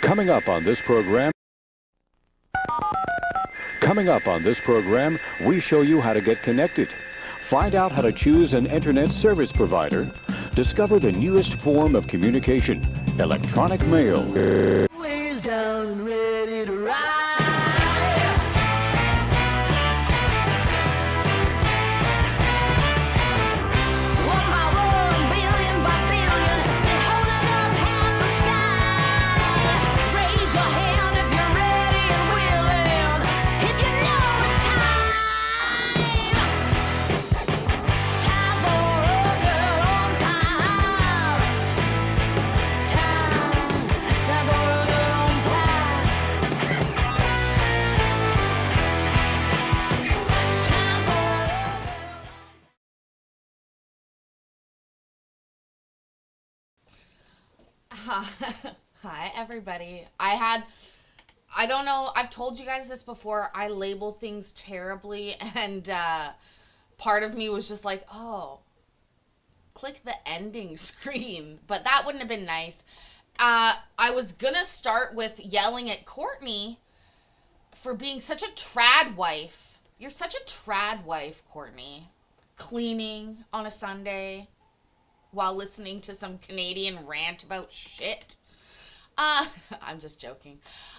Coming up on this program, we show you how to get connected. Find out how to choose an internet service provider. Discover the newest form of communication, electronic mail. Ways down and ready to ride. One by one, billion by billion, and holding up half the sky. Raise your hand if you're ready and willing. If you know it's time. Time for a girl on time. Time for a girl on time. Time for a Hi, everybody. I don't know, I've told you guys this before, I label things terribly, and part of me was just like, oh, click the ending screen, but that wouldn't have been nice. I was gonna start with yelling at Courtney for being such a trad wife. You're such a trad wife, Courtney. Cleaning on a Sunday while listening to some Canadian rant about shit. I'm just joking.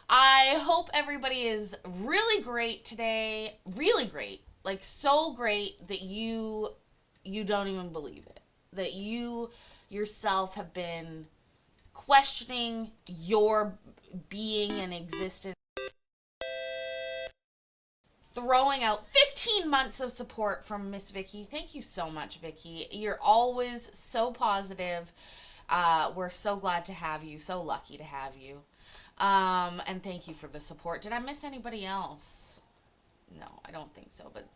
I hope everybody is really great today. Really great. Like, so great that you don't even believe it. That you yourself have been questioning your being and existence. Throwing out 15 months of support from Miss Vicky. Thank you so much, Vicky. You're always so positive. We're so glad to have you. So lucky to have you. And thank you for the support. Did I miss anybody else? No, I don't think so, but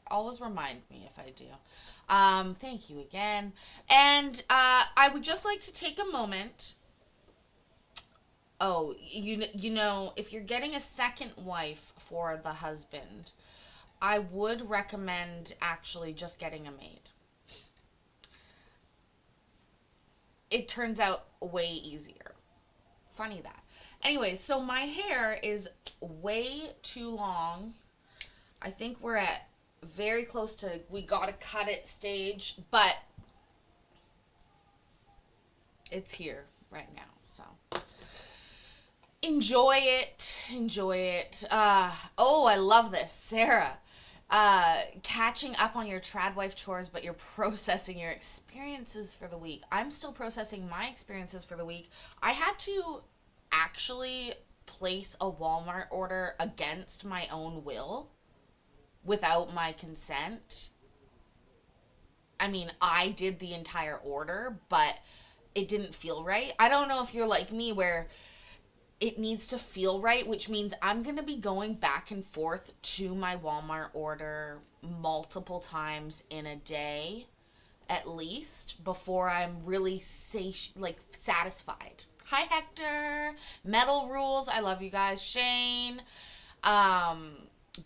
always remind me if I do. Thank you again. And I would just like to take a moment. Oh, you know, if you're getting a second wife for the husband, I would recommend actually just getting a maid. It turns out way easier. Funny that. Anyways, so my hair is way too long. I think we're at very close to we gotta cut it stage, but it's here right now, so enjoy it. Oh, I love this. Sarah, catching up on your trad wife chores, but you're processing your experiences for the week. I'm still processing my experiences for the week. I had to actually place a Walmart order against my own will without my consent. I mean, I did the entire order, but it didn't feel right. I don't know if you're like me where it needs to feel right, which means I'm going to be going back and forth to my Walmart order multiple times in a day, at least, before I'm really satisfied. Hi, Hector. Metal Rules. I love you guys. Shane.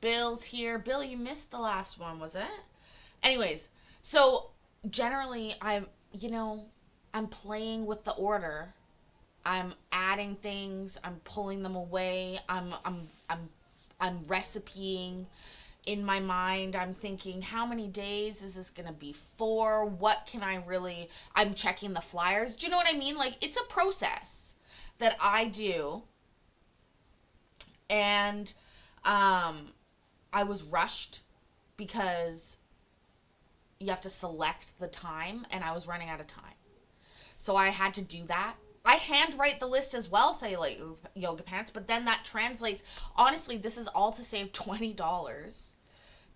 Bill's here. Bill, you missed the last one, was it? Anyways, so generally I'm playing with the order. I'm adding things, I'm pulling them away, I'm recipeing in my mind. I'm thinking, how many days is this gonna be for? What can I really, I'm checking the flyers. Do you know what I mean? Like, it's a process that I do. And I was rushed because you have to select the time, and I was running out of time. So I had to do that. I handwrite the list as well, say like yoga pants, but then that translates. Honestly, this is all to save $20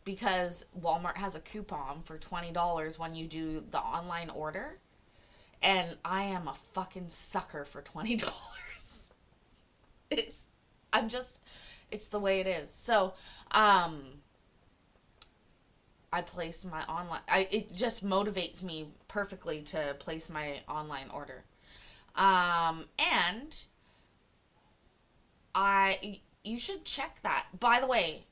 because Walmart has a coupon for $20 when you do the online order. And I am a fucking sucker for $20. It's the way it is. So, I place my online, it just motivates me perfectly to place my online order. And you should check that. By the way,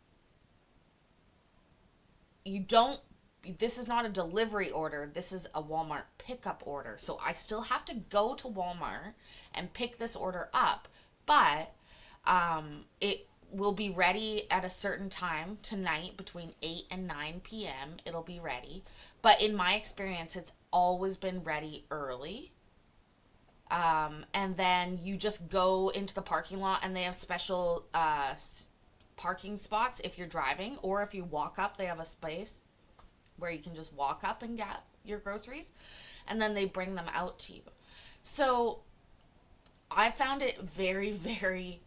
this is not a delivery order. This is a Walmart pickup order. So I still have to go to Walmart and pick this order up, but it will be ready at a certain time tonight between 8 and 9 p.m. It'll be ready. But in my experience, it's always been ready early. And then you just go into the parking lot, and they have special parking spots if you're driving, or if you walk up, they have a space where you can just walk up and get your groceries, and then they bring them out to you. So I found it very, very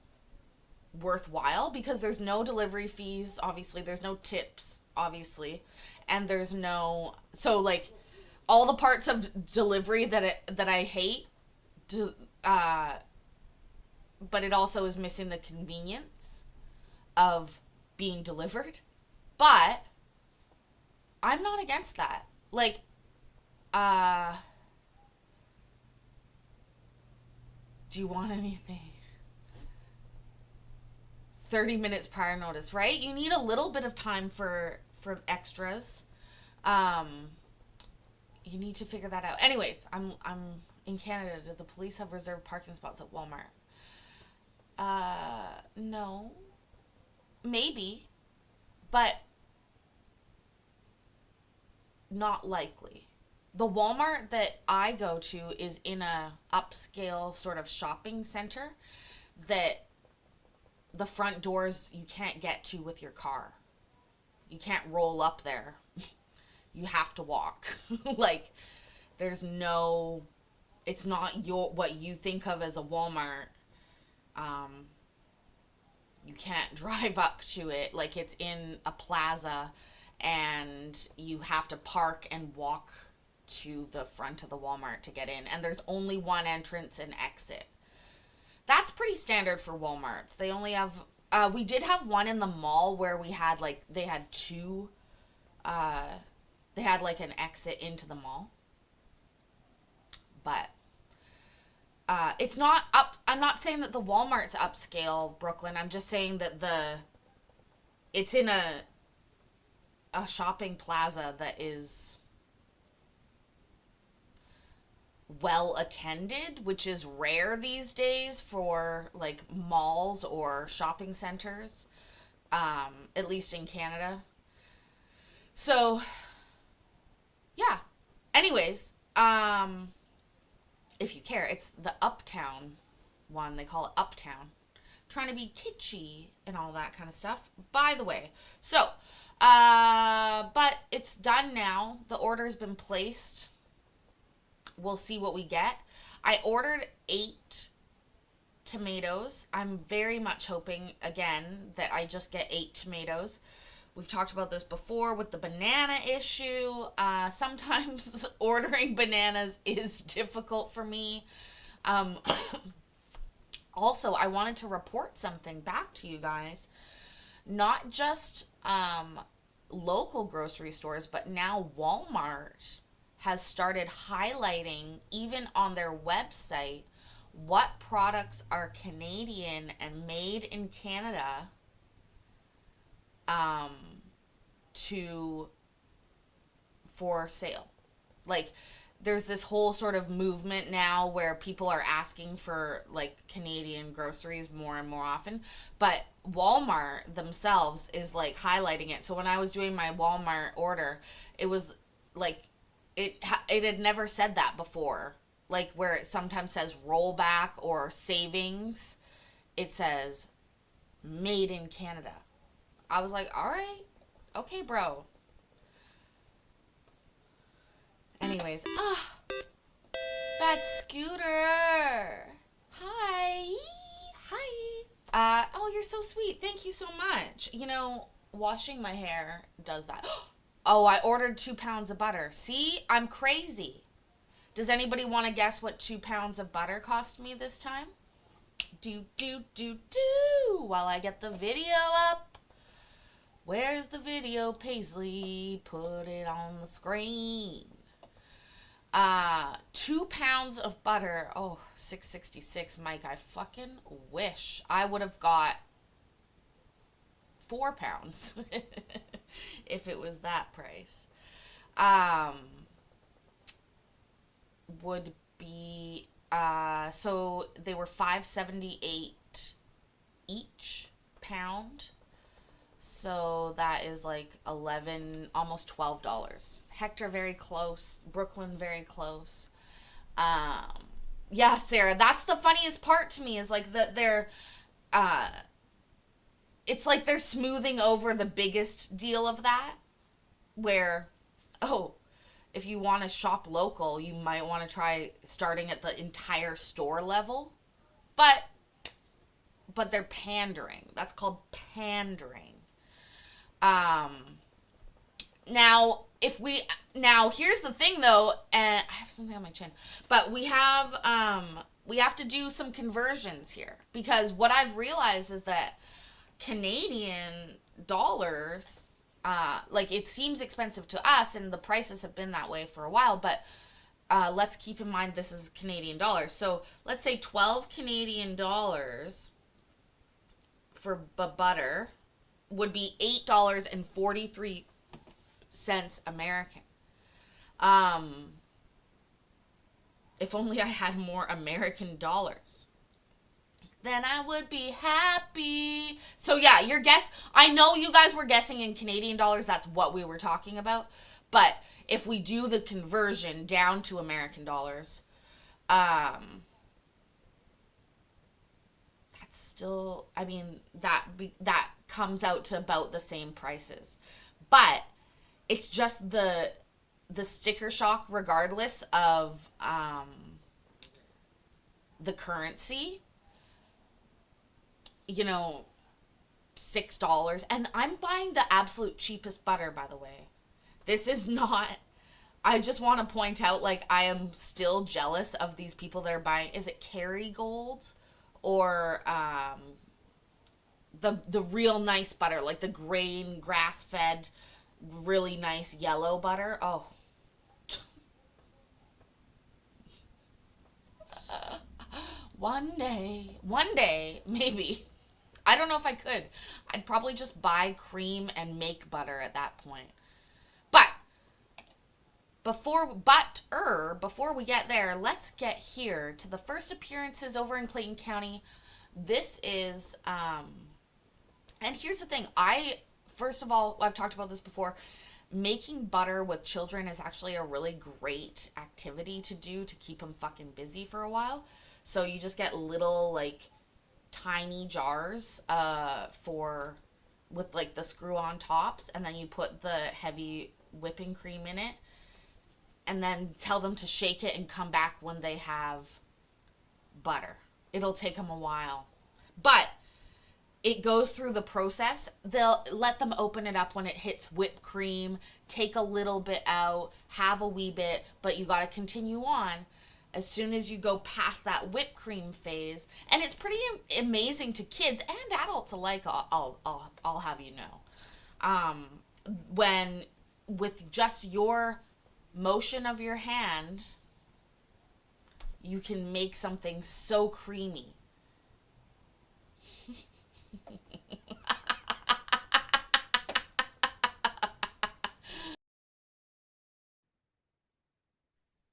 worthwhile because there's no delivery fees, obviously, there's no tips, obviously, and there's no, so like all the parts of delivery that I hate, but it also is missing the convenience of being delivered. But I'm not against that. Like, do you want anything? 30 minutes prior notice, right? You need a little bit of time for extras. You need to figure that out. Anyways, I'm in Canada. Do the police have reserved parking spots at Walmart? No. Maybe. But not likely. The Walmart that I go to is in a upscale sort of shopping center that the front doors you can't get to with your car. You can't roll up there. You have to walk. Like, there's no, it's not what you think of as a Walmart. You can't drive up to it. Like, it's in a plaza, and you have to park and walk to the front of the Walmart to get in. And there's only one entrance and exit. That's pretty standard for Walmarts. They only have, we did have one in the mall where we had like, they had two, they had like an exit into the mall. But it's not up, I'm not saying that the Walmart's upscale, Brooklyn. I'm just saying that it's in a shopping plaza that is well attended, which is rare these days for like malls or shopping centers, at least in Canada. So yeah, anyways, if you care, it's the Uptown one. They call it Uptown, trying to be kitschy and all that kind of stuff, by the way. So but it's done now. The order's been placed. We'll see what we get. I ordered 8 tomatoes. I'm very much hoping, again, that I just get 8 tomatoes. We've talked about this before with the banana issue. Sometimes ordering bananas is difficult for me. Also, I wanted to report something back to you guys. Not just local grocery stores, but now Walmart has started highlighting, even on their website, what products are Canadian and made in Canada for sale. Like, there's this whole sort of movement now where people are asking for like Canadian groceries more and more often, but Walmart themselves is like highlighting it. So when I was doing my Walmart order, it was like it had never said that before. Like, where it sometimes says rollback or savings, it says made in Canada. I was like, all right, okay, bro. Anyways, that Scooter. Hi. Oh, you're so sweet. Thank you so much. You know, washing my hair does that. Oh, I ordered 2 pounds of butter. See, I'm crazy. Does anybody want to guess what 2 pounds of butter cost me this time? Do. While I get the video up. Where's the video, Paisley? Put it on the screen. 2 pounds of butter. Oh, $6.66, Mike. I fucking wish I would have got 4 pounds if it was that price. Would be so they were $5.78 each pound. So that is like 11, almost $12. Hector very close. Brooklyn very close. Yeah, Sarah, that's the funniest part to me is like that they're it's like they're smoothing over the biggest deal of that, where, oh, if you want to shop local, you might want to try starting at the entire store level. But they're pandering. That's called pandering. Now here's the thing though, and I have something on my chin, but we have to do some conversions here, because what I've realized is that Canadian dollars, like, it seems expensive to us, and the prices have been that way for a while, but let's keep in mind this is Canadian dollars. So let's say 12 Canadian dollars for butter would be $8.43 American. If only I had more American dollars, then I would be happy. So yeah, your guess, I know you guys were guessing in Canadian dollars, that's what we were talking about. But if we do the conversion down to American dollars, that's still, I mean, that comes out to about the same prices. But it's just the sticker shock regardless of the currency. You know, $6. And I'm buying the absolute cheapest butter, by the way. This is not, I just want to point out, like, I am still jealous of these people that are buying, is it Kerrygold? Or the real nice butter, like the grain, grass-fed, really nice yellow butter. Oh. One day, maybe. I don't know if I could. I'd probably just buy cream and make butter at that point. But before we get there, let's get here to the first appearances over in Clayton County. This is and here's the thing. First of all, I've talked about this before. Making butter with children is actually a really great activity to do to keep them fucking busy for a while. So you just get little, like, tiny jars with like the screw-on tops, and then you put the heavy whipping cream in it, and then tell them to shake it and come back when they have butter. It'll take them a while, but it goes through the process. They'll let them open it up when it hits whipped cream, take a little bit out, have a wee bit, but you got to continue on as soon as you go past that whipped cream phase. And it's pretty amazing to kids and adults alike, I'll have you know. When with just your motion of your hand, you can make something so creamy.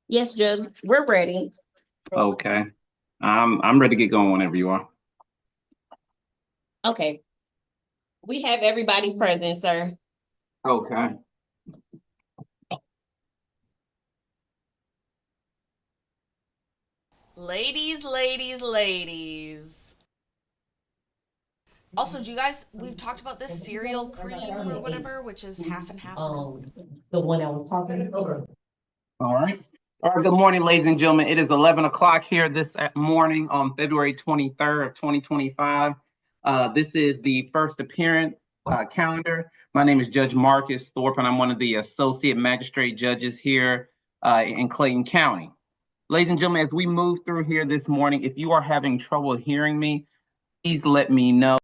Yes, Judge, we're ready. Okay. I'm ready to get going whenever you are. Okay. We have everybody present, sir. Okay. Ladies. Also, do you guys, we've talked about this cereal cream or whatever, which is half and half. The one I was talking about. All right. Good morning, ladies and gentlemen. It is 11 o'clock here this morning on February 23rd of 2025. This is the first appearance calendar. My name is Judge Marcus Thorpe, and I'm one of the associate magistrate judges here in Clayton County. Ladies and gentlemen, as we move through here this morning, if you are having trouble hearing me, please let me know.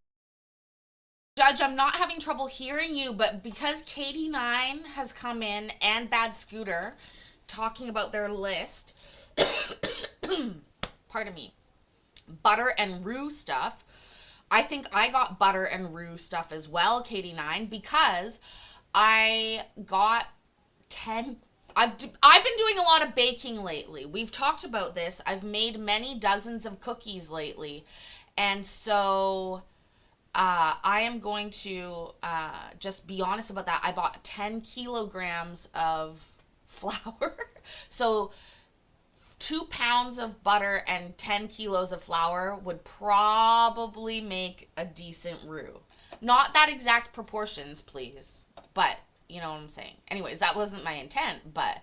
Judge, I'm not having trouble hearing you, but because Katie9 has come in and Bad Scooter talking about their list, pardon me, butter and roux stuff, I think I got butter and roux stuff as well, Katie9, because I got 10... I've been doing a lot of baking lately. We've talked about this. I've made many dozens of cookies lately. And so I am going to just be honest about that. I bought 10 kilograms of flour. So 2 pounds of butter and 10 kilos of flour would probably make a decent roux. Not that exact proportions, please, but you know what I'm saying. Anyways, that wasn't my intent, but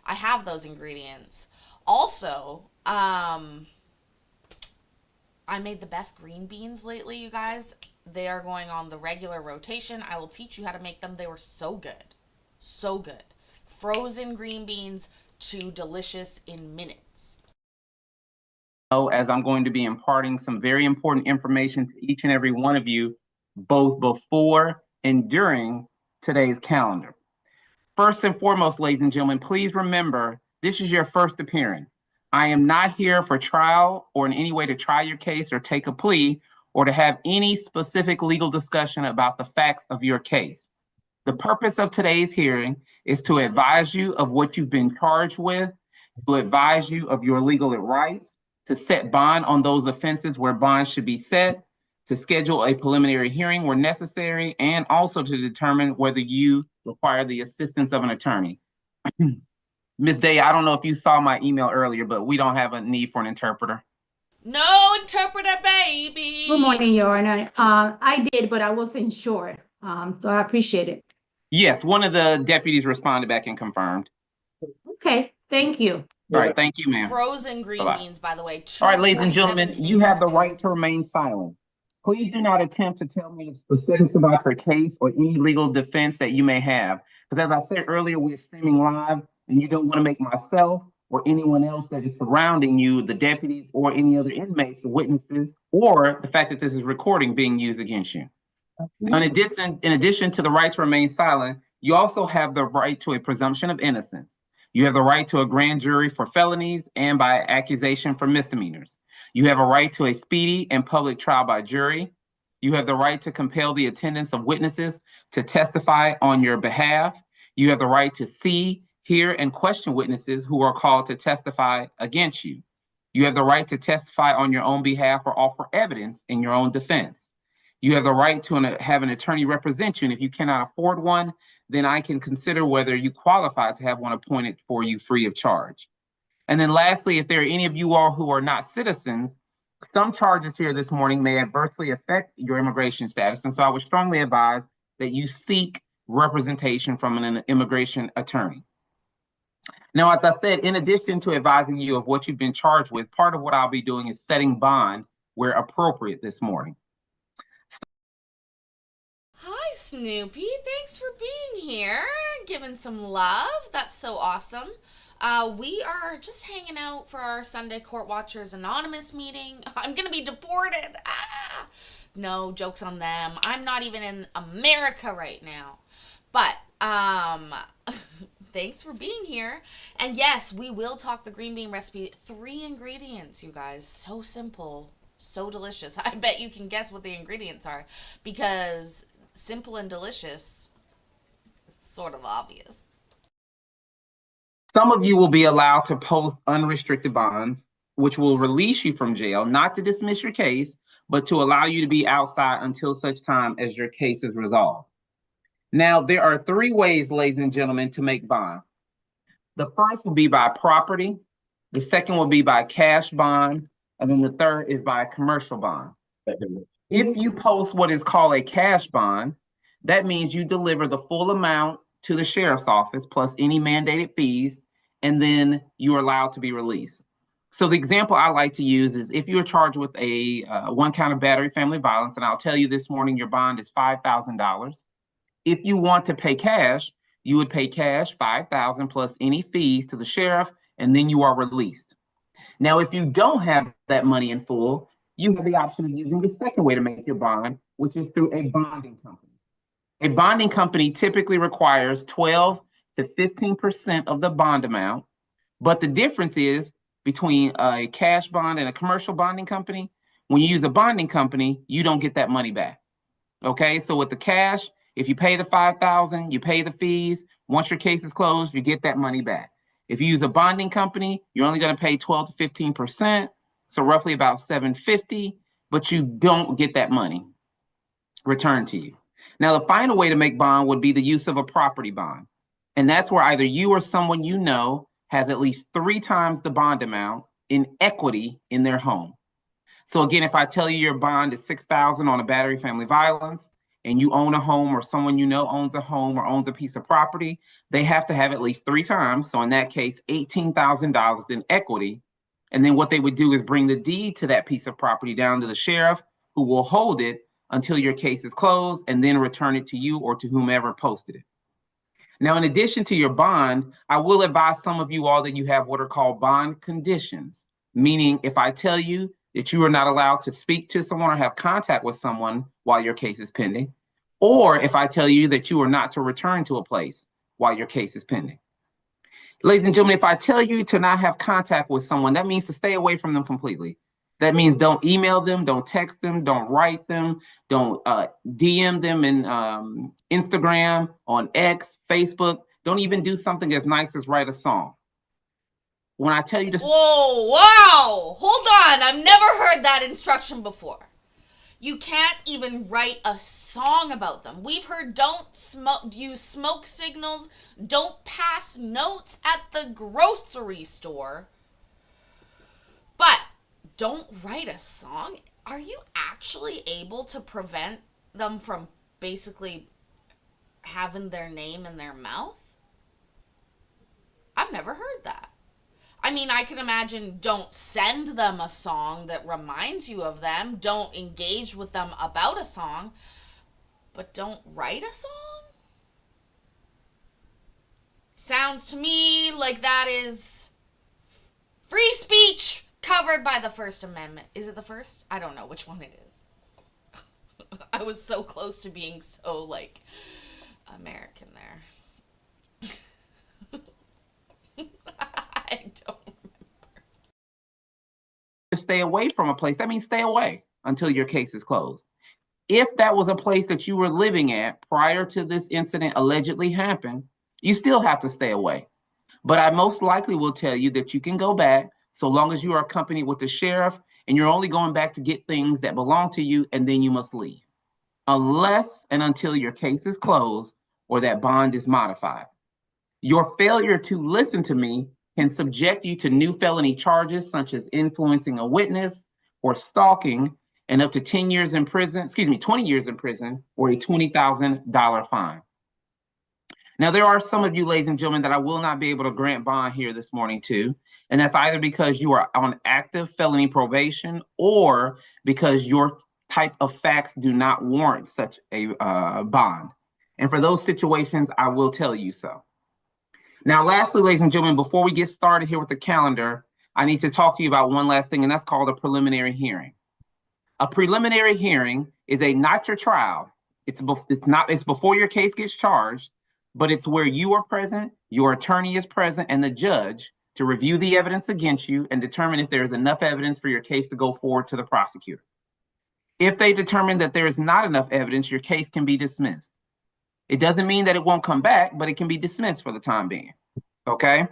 I have those ingredients. Also, I made the best green beans lately, you guys. They are going on the regular rotation. I will teach you how to make them. They were so good. So good. Frozen green beans to delicious in minutes. As I'm going to be imparting some very important information to each and every one of you, both before and during today's calendar. First and foremost, ladies and gentlemen, please remember, this is your first appearance. I am not here for trial or in any way to try your case or take a plea or to have any specific legal discussion about the facts of your case. The purpose of today's hearing is to advise you of what you've been charged with, to advise you of your legal rights, to set bond on those offenses where bonds should be set, to schedule a preliminary hearing where necessary, and also to determine whether you require the assistance of an attorney. Ms. Day, I don't know if you saw my email earlier, but we don't have a need for an interpreter. No interpreter, baby. Good morning, Your Honor. I did, but I wasn't sure. So I appreciate it. Yes, one of the deputies responded back and confirmed. Okay, thank you. All right, thank you, ma'am. Frozen green Bye-bye. beans, by the way. All right, ladies and gentlemen, 2.7 you have the right to remain silent. Please do not attempt to tell me the specifics about your case or any legal defense that you may have. Because as I said earlier, we're streaming live and you don't want to make myself or anyone else that is surrounding you, the deputies or any other inmates, witnesses, or the fact that this is recording being used against you. In addition to the right to remain silent, you also have the right to a presumption of innocence. You have the right to a grand jury for felonies and by accusation for misdemeanors. You have a right to a speedy and public trial by jury. You have the right to compel the attendance of witnesses to testify on your behalf. You have the right to see, hear, and question witnesses who are called to testify against you. You have the right to testify on your own behalf or offer evidence in your own defense. You have the right to have an attorney represent you, and if you cannot afford one, then I can consider whether you qualify to have one appointed for you free of charge. And then lastly, if there are any of you all who are not citizens, some charges here this morning may adversely affect your immigration status. And so I would strongly advise that you seek representation from an immigration attorney. Now, as I said, in addition to advising you of what you've been charged with, part of what I'll be doing is setting bond where appropriate this morning. Hi, Snoopy. Thanks for being here. Giving some love. That's so awesome. We are just hanging out for our Sunday Court Watchers Anonymous meeting. I'm going to be deported. No, joke's on them. I'm not even in America right now. But, thanks for being here. And yes, we will talk the green bean recipe. 3 ingredients, you guys. So simple. So delicious. I bet you can guess what the ingredients are. Because simple and delicious, it's sort of obvious. Some of you will be allowed to post unrestricted bonds, which will release you from jail, not to dismiss your case, but to allow you to be outside until such time as your case is resolved. Now, there are 3 ways, ladies and gentlemen, to make bond. The first will be by property. The second will be by cash bond. And then the third is by a commercial bond. If you post what is called a cash bond, that means you deliver the full amount to the sheriff's office plus any mandated fees, and then you're allowed to be released. So the example I like to use is if you're charged with a 1 count of battery family violence, and I'll tell you this morning your bond is $5,000. If you want to pay cash, you would pay cash $5,000 plus any fees to the sheriff, and then you are released. Now, if you don't have that money in full, you have the option of using the second way to make your bond, which is through a bonding company. A bonding company typically requires 12 to 15% of the bond amount, but the difference is between a cash bond and a commercial bonding company. When you use a bonding company, you don't get that money back. Okay, so with the cash, if you pay the $5,000, you pay the fees. Once your case is closed, you get that money back. If you use a bonding company, you're only going to pay 12 to 15%, so roughly about $750, but you don't get that money. returned to you. Now, the final way to make bond would be the use of a property bond. And that's where either you or someone you know has at least 3 times the bond amount in equity in their home. So again, if I tell you your bond is $6,000 on a battery family violence, and you own a home or someone you know owns a home or owns a piece of property, they have to have at least 3 times. So in that case, $18,000 in equity. And then what they would do is bring the deed to that piece of property down to the sheriff, who will hold it until your case is closed and then return it to you or to whomever posted it. Now, in addition to your bond, I will advise some of you all that you have what are called bond conditions, meaning if I tell you that you are not allowed to speak to someone or have contact with someone while your case is pending, or if I tell you that you are not to return to a place while your case is pending. Ladies and gentlemen, if I tell you to not have contact with someone, that means to stay away from them completely. That means don't email them, don't text them, don't write them, don't DM them in Instagram, on X, Facebook. Don't even do something as nice as write a song. When I tell you to... Whoa, wow! Hold on, I've never heard that instruction before. You can't even write a song about them. We've heard don't use smoke signals, don't pass notes at the grocery store. But don't write a song? Are you actually able to prevent them from basically having their name in their mouth? I've never heard that. I mean, I can imagine don't send them a song that reminds you of them. Don't engage with them about a song. But don't write a song? Sounds to me like that is free speech covered by the First Amendment. Is it the first? I don't know which one it is. I was so close to being so, like, American there. I don't remember. To stay away from a place, that means stay away until your case is closed. If that was a place that you were living at prior to this incident allegedly happened, you still have to stay away. But I most likely will tell you that you can go back so long as you are accompanied with the sheriff and you're only going back to get things that belong to you, and then you must leave. Unless and until your case is closed or that bond is modified. Your failure to listen to me can subject you to new felony charges such as influencing a witness or stalking, and up to 20 years in prison, or a $20,000 fine. Now, there are some of you, ladies and gentlemen, that I will not be able to grant bond here this morning to, and that's either because you are on active felony probation or because your type of facts do not warrant such a bond. And for those situations, I will tell you so. Now, lastly, ladies and gentlemen, before we get started here with the calendar, I need to talk to you about one last thing, and that's called a preliminary hearing. A preliminary hearing is not your trial. It's before your case gets charged, but it's where you are present, your attorney is present, and the judge to review the evidence against you and determine if there is enough evidence for your case to go forward to the prosecutor. If they determine that there is not enough evidence, your case can be dismissed. It doesn't mean that it won't come back, but it can be dismissed for the time being. Okay?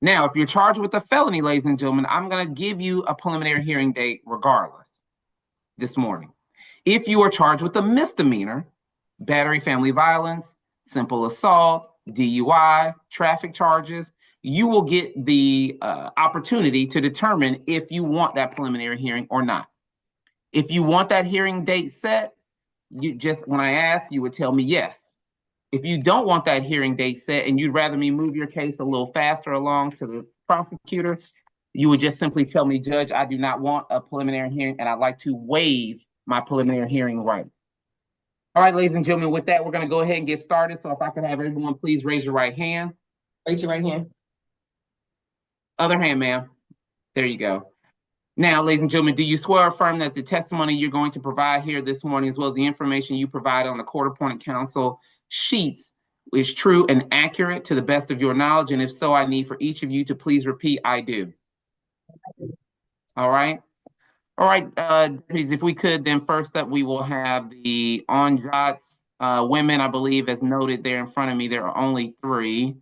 Now, if you're charged with a felony, ladies and gentlemen, I'm going to give you a preliminary hearing date regardless this morning. If you are charged with a misdemeanor, battery family violence, simple assault, DUI, traffic charges, you will get the opportunity to determine if you want that preliminary hearing or not. If you want that hearing date set, when I ask, you would tell me yes. If you don't want that hearing date set and you'd rather me move your case a little faster along to the prosecutor, you would just simply tell me, Judge, I do not want a preliminary hearing and I'd like to waive my preliminary hearing right. All right, ladies and gentlemen, with that, we're going to go ahead and get started. So if I could have everyone please raise your right hand. Raise your right hand. Other hand, ma'am. There you go. Now, ladies and gentlemen, do you swear or affirm that the testimony you're going to provide here this morning, as well as the information you provide on the court-appointed counsel sheets, is true and accurate to the best of your knowledge? And if so, I need for each of you to please repeat, I do. All right. All right, if we could, then first up, we will have the on-jots women, I believe, as noted there in front of me, there are only 3.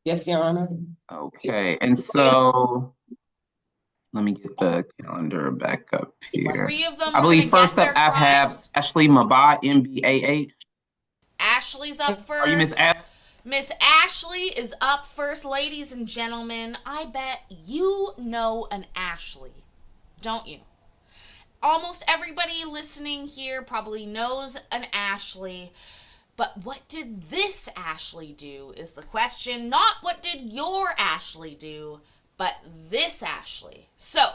Yes, Your Honor. Okay, and so Let me get the calendar back up here. 3 of them. I we're believe gonna guess first up their I have crimes. Ashley Mabah, MBAH. Ashley's up first. Are you Miss Ashley? Miss Ashley is up first, ladies and gentlemen. I bet you know an Ashley, don't you? Almost everybody listening here probably knows an Ashley. But what did this Ashley do is the question. Not what did your Ashley do, but this Ashley. So,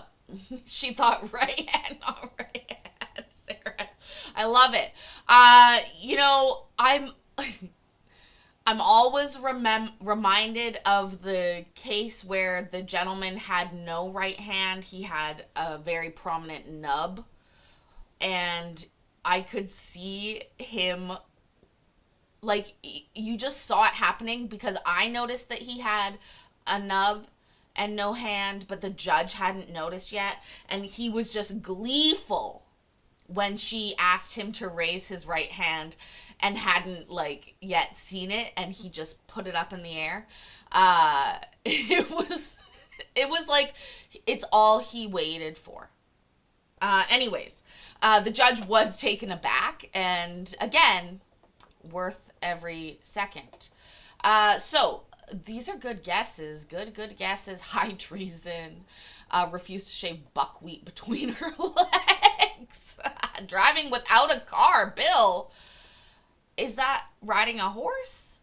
she thought right hand, not right hand, Sarah. I love it. You know, I'm always reminded of the case where the gentleman had no right hand. He had a very prominent nub. And I could see him, like, you just saw it happening because I noticed that he had a nub and no hand, but the judge hadn't noticed yet. And he was just gleeful when she asked him to raise his right hand and hadn't like yet seen it, and he just put it up in the air. It was like it's all he waited for. Anyways, the judge was taken aback, and again, worth every second. So these are good guesses. Good guesses. High treason. Refused to shave buckwheat between her legs. Driving without a car. Bill. Is that riding a horse?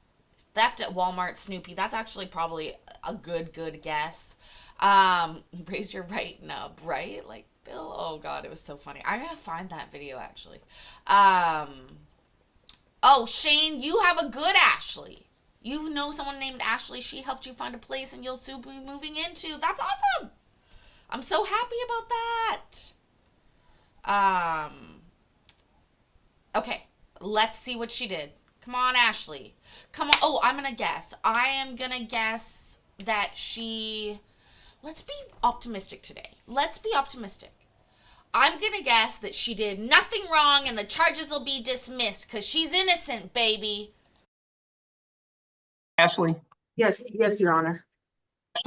Theft at Walmart, Snoopy. That's actually probably a good guess. Raise your right nub, right? Like, Bill. Oh, God, it was so funny. I gotta find that video, actually. Oh, Shane, you have a good Ashley. You know someone named Ashley. She helped you find a place and you'll soon be moving into. That's awesome. I'm so happy about that. Okay, let's see what she did. Come on, Ashley. Come on. Oh, I'm going to guess. I am going to guess that she... Let's be optimistic today. Let's be optimistic. I'm going to guess that she did nothing wrong and the charges will be dismissed because she's innocent, baby. Ashley? Yes, Your Honor.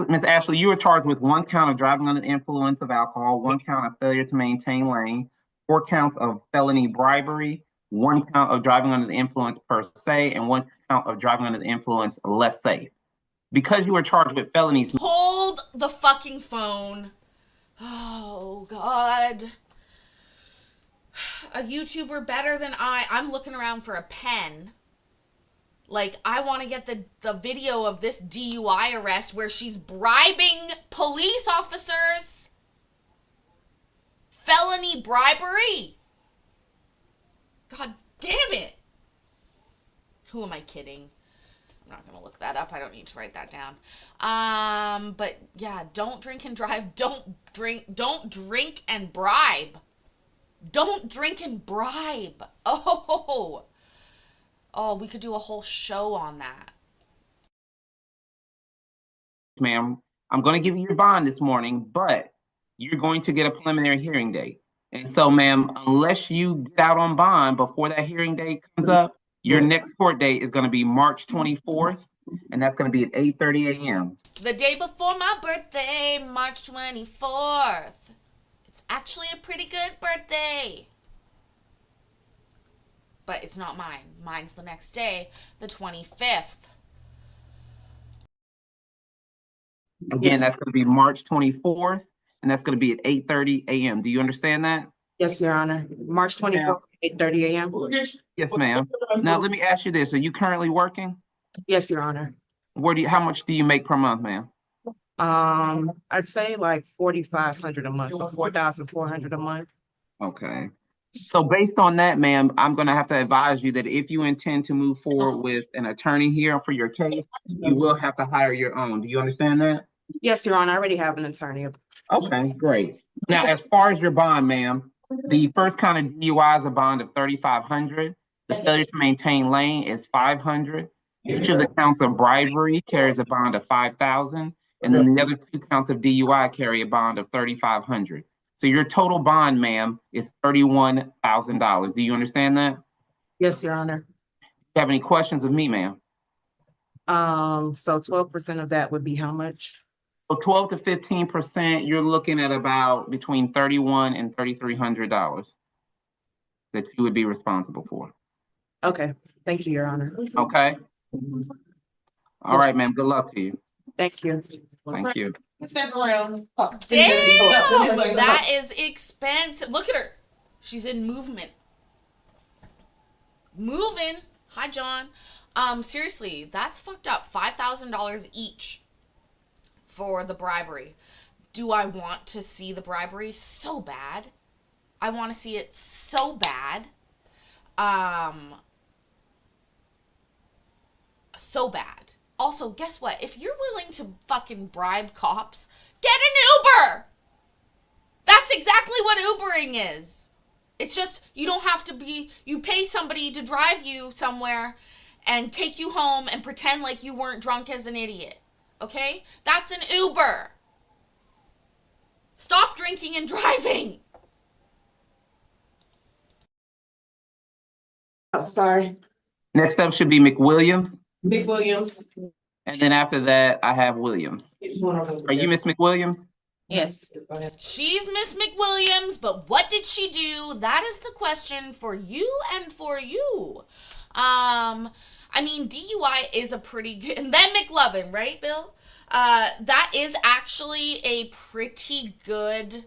Ms. Ashley, you were charged with 1 count of driving under the influence of alcohol, 1 count of failure to maintain lane, 4 counts of felony bribery, 1 count of driving under the influence per se, and 1 count of driving under the influence less safe. Because you were charged with felonies. Hold the fucking phone. Oh, God. A YouTuber better than I'm looking around for a pen. Like, I want to get the video of this DUI arrest where she's bribing police officers. Felony bribery. God damn it. Who am I kidding? I'm not going to look that up. I don't need to write that down. But yeah, don't drink and drive. Don't drink and bribe. Don't drink and bribe. Oh, we could do a whole show on that. Ma'am, I'm going to give you your bond this morning, but you're going to get a preliminary hearing date. And so, ma'am, unless you get out on bond before that hearing date comes up, your next court date is going to be March 24th, and that's going to be at 8:30 a.m. The day before my birthday, March 24th. It's actually a pretty good birthday. But it's not mine. Mine's the next day, the 25th. Again, that's going to be March 24th, and that's going to be at 8:30 a.m. Do you understand that? Yes, Your Honor. March 24th, 8:30 a.m. Yes, ma'am. Now, let me ask you this. Are you currently working? Yes, Your Honor. How much do you make per month, ma'am? I'd say like 4,500 a month, or 4,400 a month. Okay. So based on that, ma'am, I'm going to have to advise you that if you intend to move forward with an attorney here for your case, you will have to hire your own. Do you understand that? Yes, Your Honor. I already have an attorney. Okay, great. Now, as far as your bond, ma'am, the first count of DUI is a bond of $3,500. The failure to maintain lane is $500. Each of the counts of bribery carries a bond of $5,000, and then the other 2 counts of DUI carry a bond of $3,500. So your total bond, ma'am, is $31,000. Do you understand that? Yes, Your Honor. Do you have any questions of me, ma'am? So 12% of that would be how much? So 12 to 15%, you're looking at about between $3,100 and $3,300 that you would be responsible for. Okay, thank you, Your Honor. Okay? All right, ma'am. Good luck to you. Thank you. Thank you. Step around. Damn, that is expensive. Look at her. She's in movement. Moving. Hi, John. Seriously, that's fucked up. $5,000 each for the bribery. Do I want to see the bribery? So bad. I want to see it so bad. So bad. Also, guess what? If you're willing to fucking bribe cops, get an Uber! That's exactly what Ubering is. It's just, you don't have to be, you pay somebody to drive you somewhere and take you home and pretend like you weren't drunk as an idiot. Okay? That's an Uber. Stop drinking and driving. I'm sorry. Next up should be McWilliams. McWilliams. And then after that, I have Williams. Are you Miss McWilliams? Yes. She's Miss McWilliams, but what did she do? That is the question for you and for you. I mean, DUI is a pretty good, and then McLovin, right, Bill? That is actually a pretty good,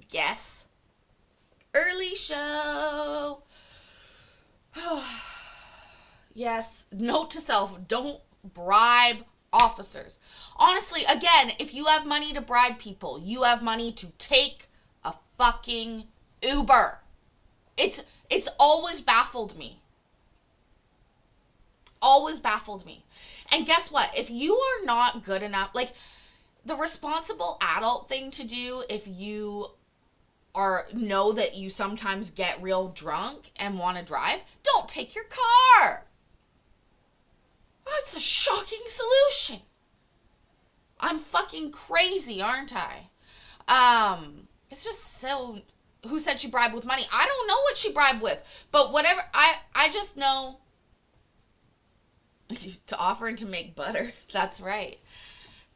guess. Early show. Yes, note to self, don't bribe officers. Honestly, again, if you have money to bribe people, you have money to take a fucking Uber. It's always baffled me. Always baffled me. And guess what? If you are not good enough, like, the responsible adult thing to do if you know that you sometimes get real drunk and want to drive, don't take your car. That's a shocking solution. I'm fucking crazy, aren't I? It's just so, who said she bribed with money? I don't know what she bribed with, but whatever, I just know to offer and to make butter. That's right.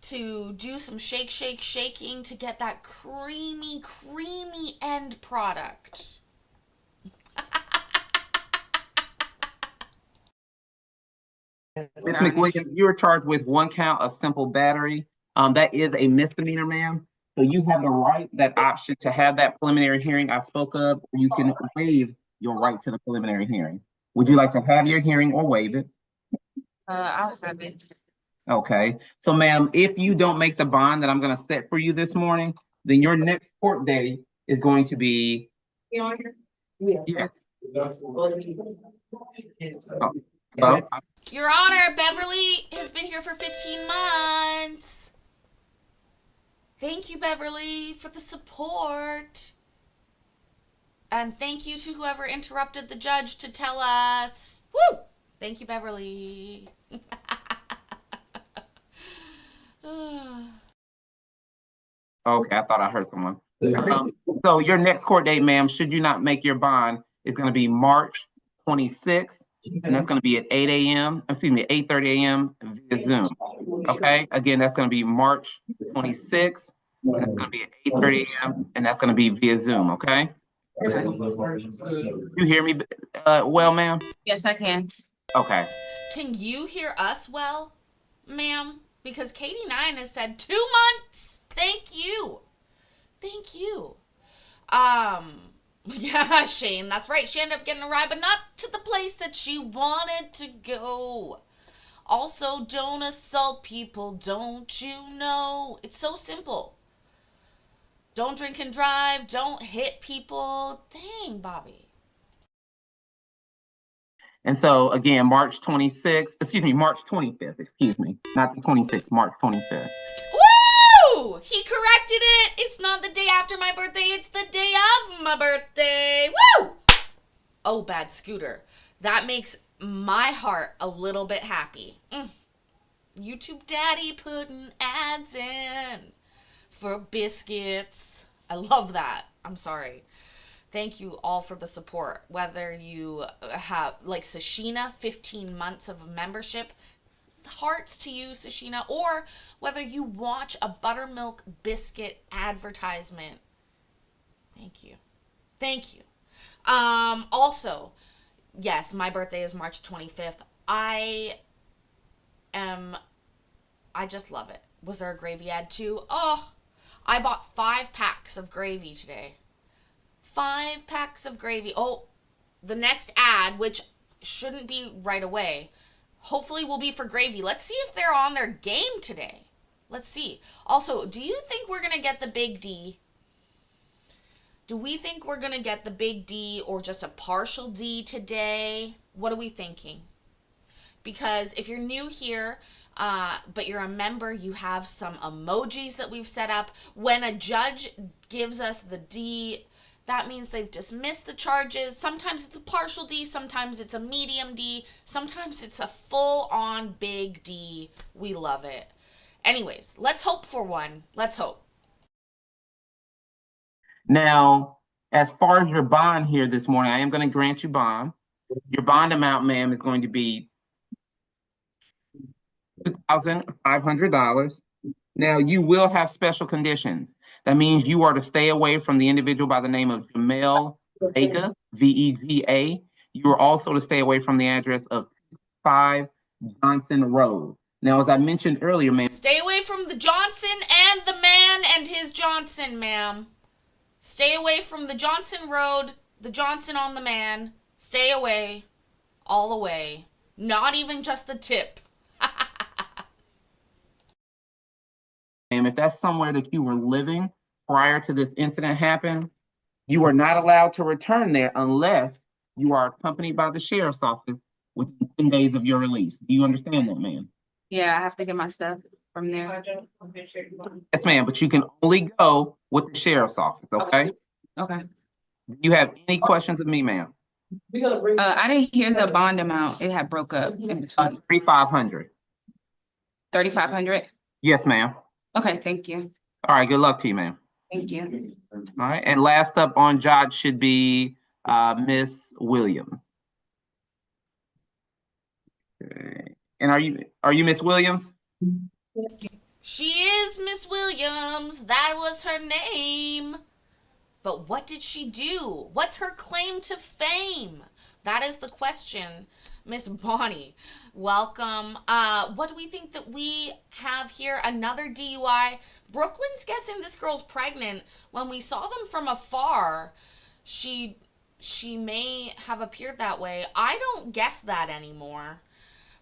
To do some shaking to get that creamy end product. Miss McWilliams, you are charged with 1 count of simple battery. That is a misdemeanor, ma'am. So you have the right, that option to have that preliminary hearing I spoke of, or you can waive your right to the preliminary hearing. Would you like to have your hearing or waive it? I'll have it. Okay, so ma'am, if you don't make the bond that I'm gonna set for you this morning, then your next court date is going to be, Yeah. yeah. Oh, Your Honor, Beverly has been here for 15 months. Thank you, Beverly, for the support. And thank you to whoever interrupted the judge to tell us. Woo! Thank you, Beverly. okay, I thought I heard someone. So your next court date, ma'am, should you not make your bond, is gonna be March 26th. And that's going to be at 8 a.m., excuse me, 8:30 a.m. via Zoom. Okay, again, that's going to be March 26th. And that's going to be at 8:30 a.m. and that's going to be via Zoom. Okay. You hear me well, ma'am? Yes, I can. Okay. Can you hear us well, ma'am? Because Katie9 has said 2 months. Thank you. Thank you. Yeah, Shane, that's right. She ended up getting a ride, but not to the place that she wanted to go. Also, don't assault people, don't you know? It's so simple. Don't drink and drive. Don't hit people. Dang, Bobby. And so, again, March 25th, excuse me, not the 26th, March 25th. Woo! He corrected it. It's not the day after my birthday. It's the day of my birthday. Woo! Oh, bad scooter. That makes my heart a little bit happy. YouTube daddy putting ads in for biscuits. I love that. I'm sorry. Thank you all for the support. Whether you have, like Sashina, 15 months of membership. hearts to you, Sashina, or whether you watch a buttermilk biscuit advertisement. Thank you. Thank you. Also, yes, my birthday is March 25th. I just love it. Was there a gravy ad too? Oh, I bought 5 packs of gravy today. 5 packs of gravy. Oh, the next ad, which shouldn't be right away, hopefully will be for gravy. Let's see if they're on their game today. Let's see. Also, do you think we're going to get the big D? Do we think we're going to get the big D or just a partial D today? What are we thinking? Because if you're new here, but you're a member, you have some emojis that we've set up. When a judge gives us the D, that means they've dismissed the charges. Sometimes it's a partial D, sometimes it's a medium D, sometimes it's a full-on big D. We love it. Anyways, let's hope for one. Let's hope. Now, as far as your bond here this morning, I am going to grant you bond. Your bond amount, ma'am, is going to be $2,500. Now, you will have special conditions. That means you are to stay away from the individual by the name of Jamel Vega, Vega. You are also to stay away from the address of 5 Johnson Road. Now, as I mentioned earlier, ma'am. Stay away from the Johnson and the man and his Johnson, ma'am. Stay away from the Johnson Road, the Johnson on the man. Stay away. All the way. Not even just the tip. Ma'am, if that's somewhere that you were living prior to this incident happened, you are not allowed to return there unless you are accompanied by the sheriff's office within 10 days of your release. Do you understand that, ma'am? Yeah, I have to get my stuff from there. Yes, ma'am, but you can only go with the sheriff's office, okay? Okay. Do you have any questions of me, ma'am? I didn't hear the bond amount. It had broke up in between. 3,500. 3,500? Yes, ma'am. Okay, thank you. All right, good luck to you, ma'am. Thank you. All right, and last up on judge should be Miss Williams. Okay. And are you Miss Williams? She is Miss Williams. That was her name. But what did she do? What's her claim to fame? That is the question. Miss Bonnie, welcome. What do we think that we have here? Another DUI. Brooklyn's guessing this girl's pregnant. When we saw them from afar, she may have appeared that way. I don't guess that anymore.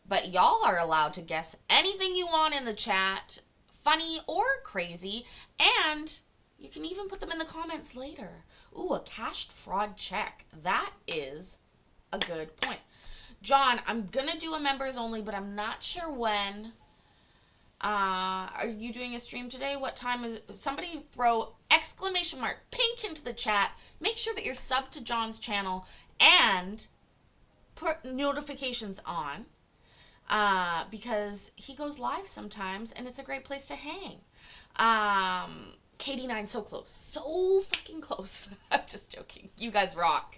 But y'all are allowed to guess anything you want in the chat, funny or crazy, and you can even put them in the comments later. Ooh, a cashed fraud check. That is a good point. John, I'm going to do a members only, but I'm not sure when. Are you doing a stream today? What time is it? Somebody throw exclamation mark pink into the chat. Make sure that you're subbed to John's channel and put notifications on. Because he goes live sometimes and it's a great place to hang. KD9, so close. So fucking close. I'm just joking. You guys rock.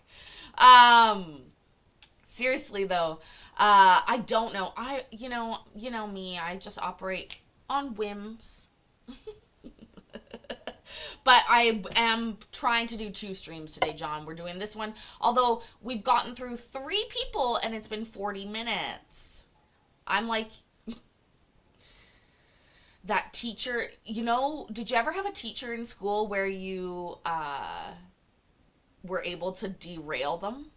Seriously though, I don't know. You know me, I just operate on whims. But I am trying to do 2 streams today, John. We're doing this one. Although we've gotten through 3 people and it's been 40 minutes. I'm like that teacher, did you ever have a teacher in school where you were able to derail them?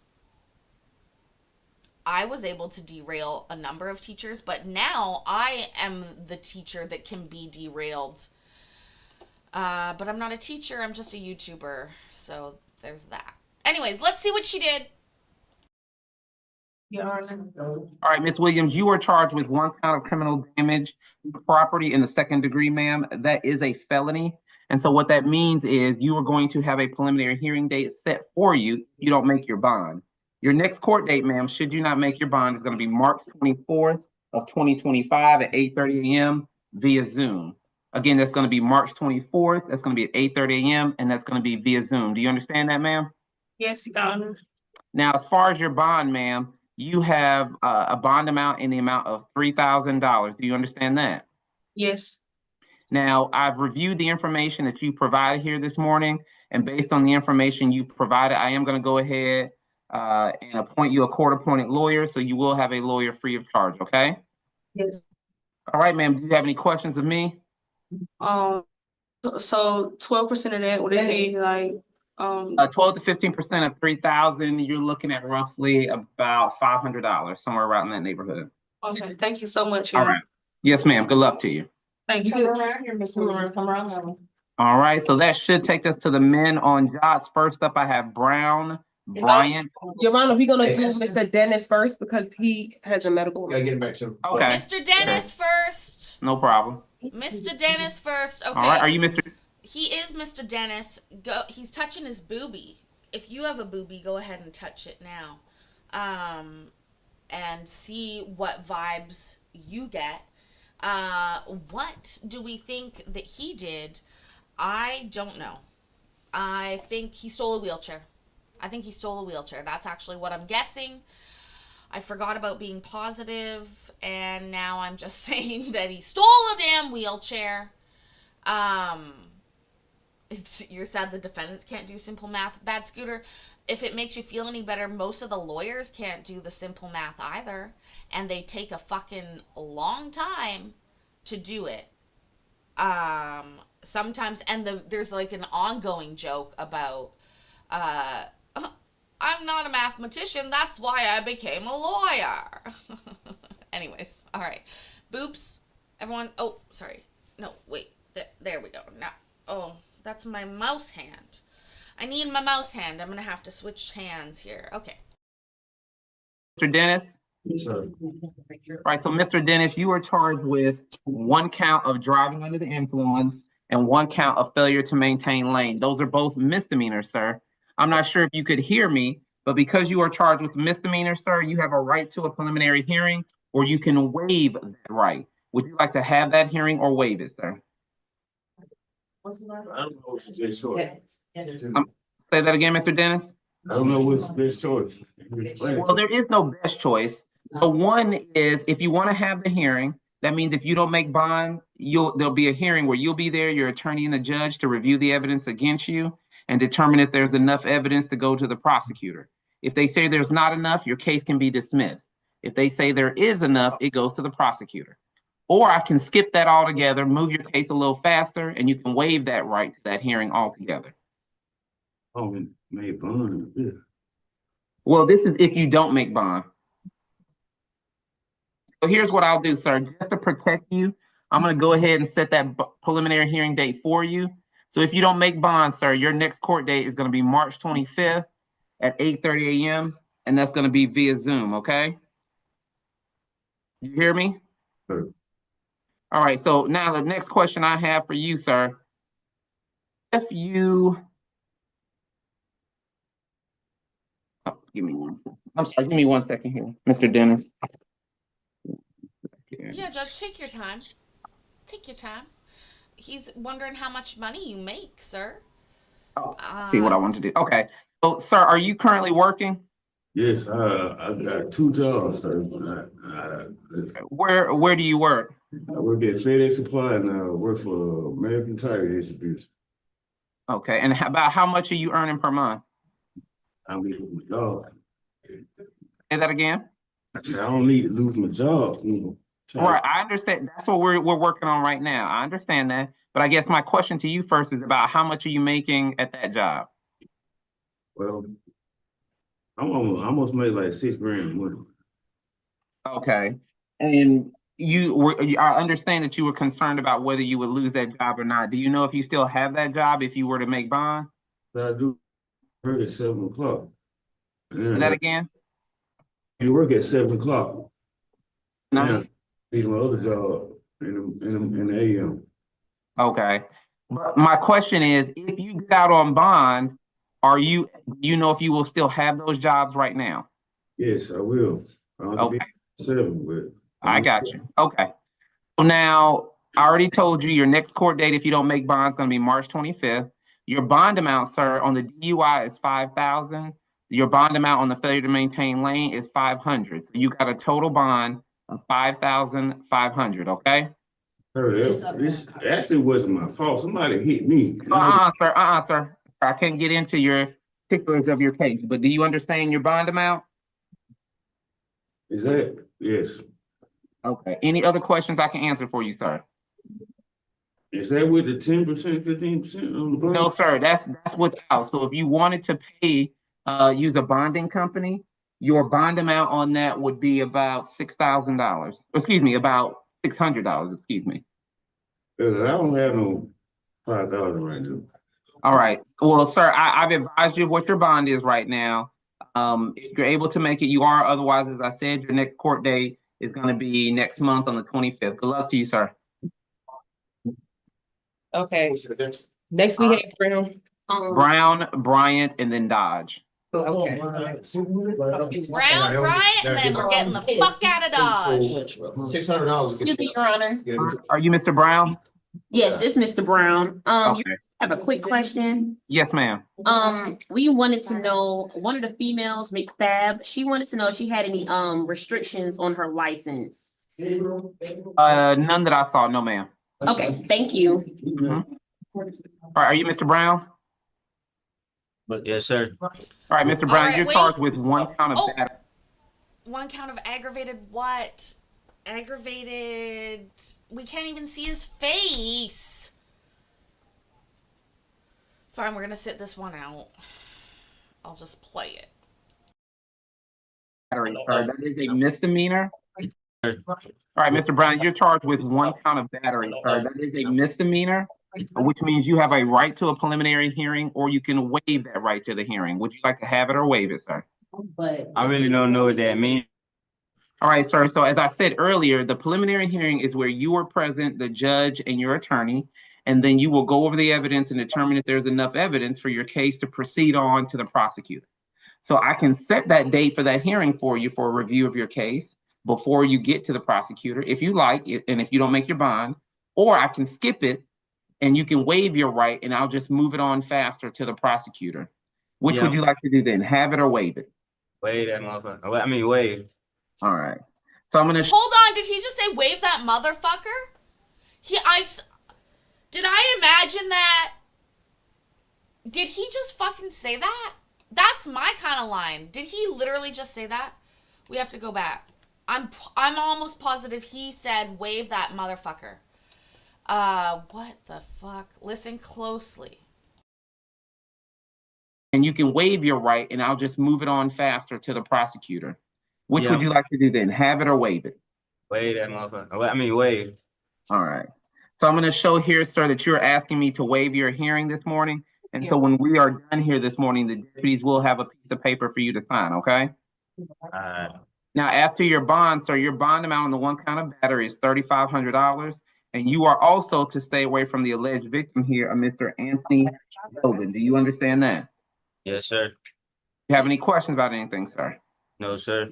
I was able to derail a number of teachers, but now I am the teacher that can be derailed. But I'm not a teacher, I'm just a YouTuber. So there's that. Anyways, let's see what she did. All right, Miss Williams, you are charged with 1 count of criminal damage to property in the 2nd degree, ma'am. That is a felony. And so what that means is you are going to have a preliminary hearing date set for you if you don't make your bond. Your next court date, ma'am, should you not make your bond, is going to be March 24th of 2025 at 8:30 a.m. via Zoom. Again, that's going to be March 24th. That's going to be at 8:30 a.m. and that's going to be via Zoom. Do you understand that, ma'am? Yes, Your Honor. Now, as far as your bond, ma'am, you have a bond amount in the amount of $3,000. Do you understand that? Yes. Now, I've reviewed the information that you provided here this morning, and based on the information you provided, I am going to go ahead and appoint you a court-appointed lawyer, so you will have a lawyer free of charge, okay? Yes. All right, ma'am, do you have any questions of me? So 12% of that, would it be like, 12 to 15% of 3,000, you're looking at roughly about $500, somewhere around in that neighborhood. okay, thank you so much. All right. Yes, ma'am. Good luck to you. Thank you. All right, so that should take us to the men on jobs. First up, I have Brown Bryant. Your Honor, we're gonna do Mr. Dennis first because he has a medical. Gotta get it back to him. Okay, Mr. Dennis first. no problem. Mr. Dennis first. Okay. All right, are you Mr. He is Mr. Dennis. Go. He's touching his boobie. If you have a boobie, go ahead and touch it now, and see what vibes you get. What do we think that he did? I don't know. I think he stole a wheelchair. That's actually what I'm guessing. I forgot about being positive, and now I'm just saying that he stole a damn wheelchair. You're sad the defendants can't do simple math. Bad Scooter, if it makes you feel any better, most of the lawyers can't do the simple math either. And they take a fucking long time to do it. Sometimes, and there's like an ongoing joke about, I'm not a mathematician, that's why I became a lawyer. Anyways, all right. Boops. Everyone, oh, sorry. No, wait. There we go. Now, oh, that's my mouse hand. I need my mouse hand. I'm going to have to switch hands here. Okay. Mr. Dennis? Yes, sir. All right, so Mr. Dennis, you are charged with 1 count of driving under the influence and 1 count of failure to maintain lane. Those are both misdemeanors, sir. I'm not sure if you could hear me, but because you are charged with misdemeanor, sir, you have a right to a preliminary hearing, or you can waive that right. Would you like to have that hearing or waive it, sir? I don't know what's the best choice. Say that again, Mr. Dennis? I don't know what's the best choice. Well, there is no best choice. The one is, if you want to have the hearing, that means if you don't make bond, there'll be a hearing where you'll be there, your attorney and the judge, to review the evidence against you and determine if there's enough evidence to go to the prosecutor. If they say there's not enough, your case can be dismissed. If they say there is enough, it goes to the prosecutor. Or I can skip that altogether, move your case a little faster, and you can waive that right to that hearing altogether. Oh, made bond, yeah. Well, this is if you don't make bond. So here's what I'll do, sir. Just to protect you, I'm going to go ahead and set that preliminary hearing date for you. So if you don't make bond, sir, your next court date is going to be March 25th at 8:30 a.m. And that's going to be via Zoom, okay? You hear me? Sure. All right, so now the next question I have for you, sir. If you... Oh, give me 1 second. I'm sorry, give me 1 second here, Mr. Dennis. Yeah, Judge, take your time. Take your time. He's wondering how much money you make, sir. Oh, see what I want to do. Okay. So, sir, are you currently working? Yes, I got 2 jobs, sir. Where do you work? I work at FedEx Supply and I work for American Tire Distribution. Okay, and about how much are you earning per month? I'm leaving my job. Say that again? I said, I don't need to lose my job, you know. Right, I understand. That's what we're working on right now. I understand that. But I guess my question to you first is about how much are you making at that job? Well, I almost made like $6 grand a month. Okay. And I understand that you were concerned about whether you would lose that job or not. Do you know if you still have that job if you were to make bond? But I do work at 7 o'clock. Say that again? You work at 7 o'clock. No. Yeah. Need my other job in the AM. Okay. But my question is, if you get out on bond, you know if you will still have those jobs right now? Yes, I will. Okay. 7, but I got you. Okay. So now I already told you your next court date, if you don't make bond, is going to be March 25th. Your bond amount, sir, on the DUI is $5,000. Your bond amount on the failure to maintain lane is 500. You got a total bond of 5,500, okay? Sir, this actually wasn't my fault. Somebody hit me. Sir. I can't get into your particulars of your case, but do you understand your bond amount? Is that, yes. Okay. Any other questions I can answer for you, sir? Is that with the 10%, 15% on the bond? No, sir, that's without. So if you wanted to pay, use a bonding company, your bond amount on that would be about $6,000. Excuse me, about $600, excuse me. I don't have no 5,000 right now. All right. Well, sir, I've advised you what your bond is right now. If you're able to make it, you are. Otherwise, as I said, your next court date is going to be next month on the 25th. Good luck to you, sir. Okay, next we have Brown. Brown, Bryant, and then Dodge. Okay. Brown, Bryant, and then we're getting the fuck out of Dodge. $600. Excuse me, Your Honor. Are you Mr. Brown? Yes, this is Mr. Brown. Okay. You have a quick question. Yes, ma'am. We wanted to know, one of the females, McFab, she wanted to know if she had any restrictions on her license. None that I saw. No, ma'am. Okay, thank you. All right, are you Mr. Brown? But yes, sir. All right, Mr. Brown, right, you're wait. charged with one count of Oh. battery. One count of aggravated what? Aggravated. We can't even see his face. Fine, we're gonna sit this one out. I'll just play it. Sir. That is a misdemeanor. All right, Mr. Brown, you're charged with one count of battery, sir. That is a misdemeanor, which means you have a right to a preliminary hearing, or you can waive that right to the hearing. Would you like to have it or waive it, sir? I really don't know what that means. All right, sir. So as I said earlier, the preliminary hearing is where you are present, the judge and your attorney, and then you will go over the evidence and determine if there's enough evidence for your case to proceed on to the prosecutor. So I can set that date for that hearing for you for a review of your case before you get to the prosecutor, if you like, and if you don't make your bond, or I can skip it and you can waive your right and I'll just move it on faster to the prosecutor. Which would you like to do then? Have it or waive it? Wait, that motherfucker. I mean, wait. All right. So I'm going to... Hold on, did he just say wave that motherfucker? Did I imagine that? Did he just fucking say that? That's my kind of line. Did he literally just say that? We have to go back. I'm almost positive he said wave that motherfucker. What the fuck? Listen closely. And you can waive your right and I'll just move it on faster to the prosecutor. Which would you like to do then? Have it or waive it? Wait, that motherfucker. I mean, wait. All right. So I'm going to show here, sir, that you're asking me to waive your hearing this morning. And so when we are done here this morning, the deputies will have a piece of paper for you to sign, okay? Now, as to your bond, sir, your bond amount on the one count of battery is $3,500. And you are also to stay away from the alleged victim here, a Mr. Anthony Logan. Do you understand that? Yes, sir. Do you have any questions about anything, sir? No, sir.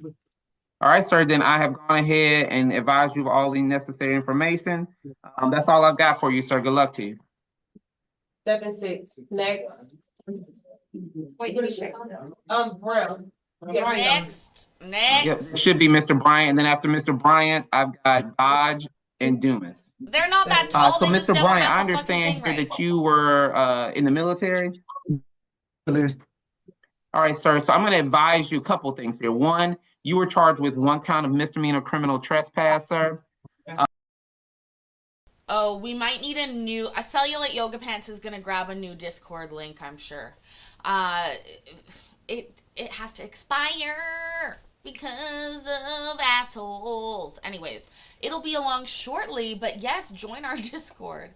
All right, sir, then I have gone ahead and advised you of all the necessary information. That's all I've got for you, sir. Good luck to you. 7-6, next. Wait, Brown. Next. Yep, it should be Mr. Bryant, and then after Mr. Bryant, I've got Dodge and Dumas. They're not that tall. So, they just Mr. don't Bryant, have I the fucking understand thing here right. that you were in the military. All right, sir. So I'm going to advise you a couple things here. One, you were charged with one count of misdemeanor criminal trespass, sir. Oh, we might need a new... Cellulite Yoga Pants is going to grab a new Discord link, I'm sure. It has to expire because of assholes. Anyways, it'll be along shortly, but yes, join our Discord.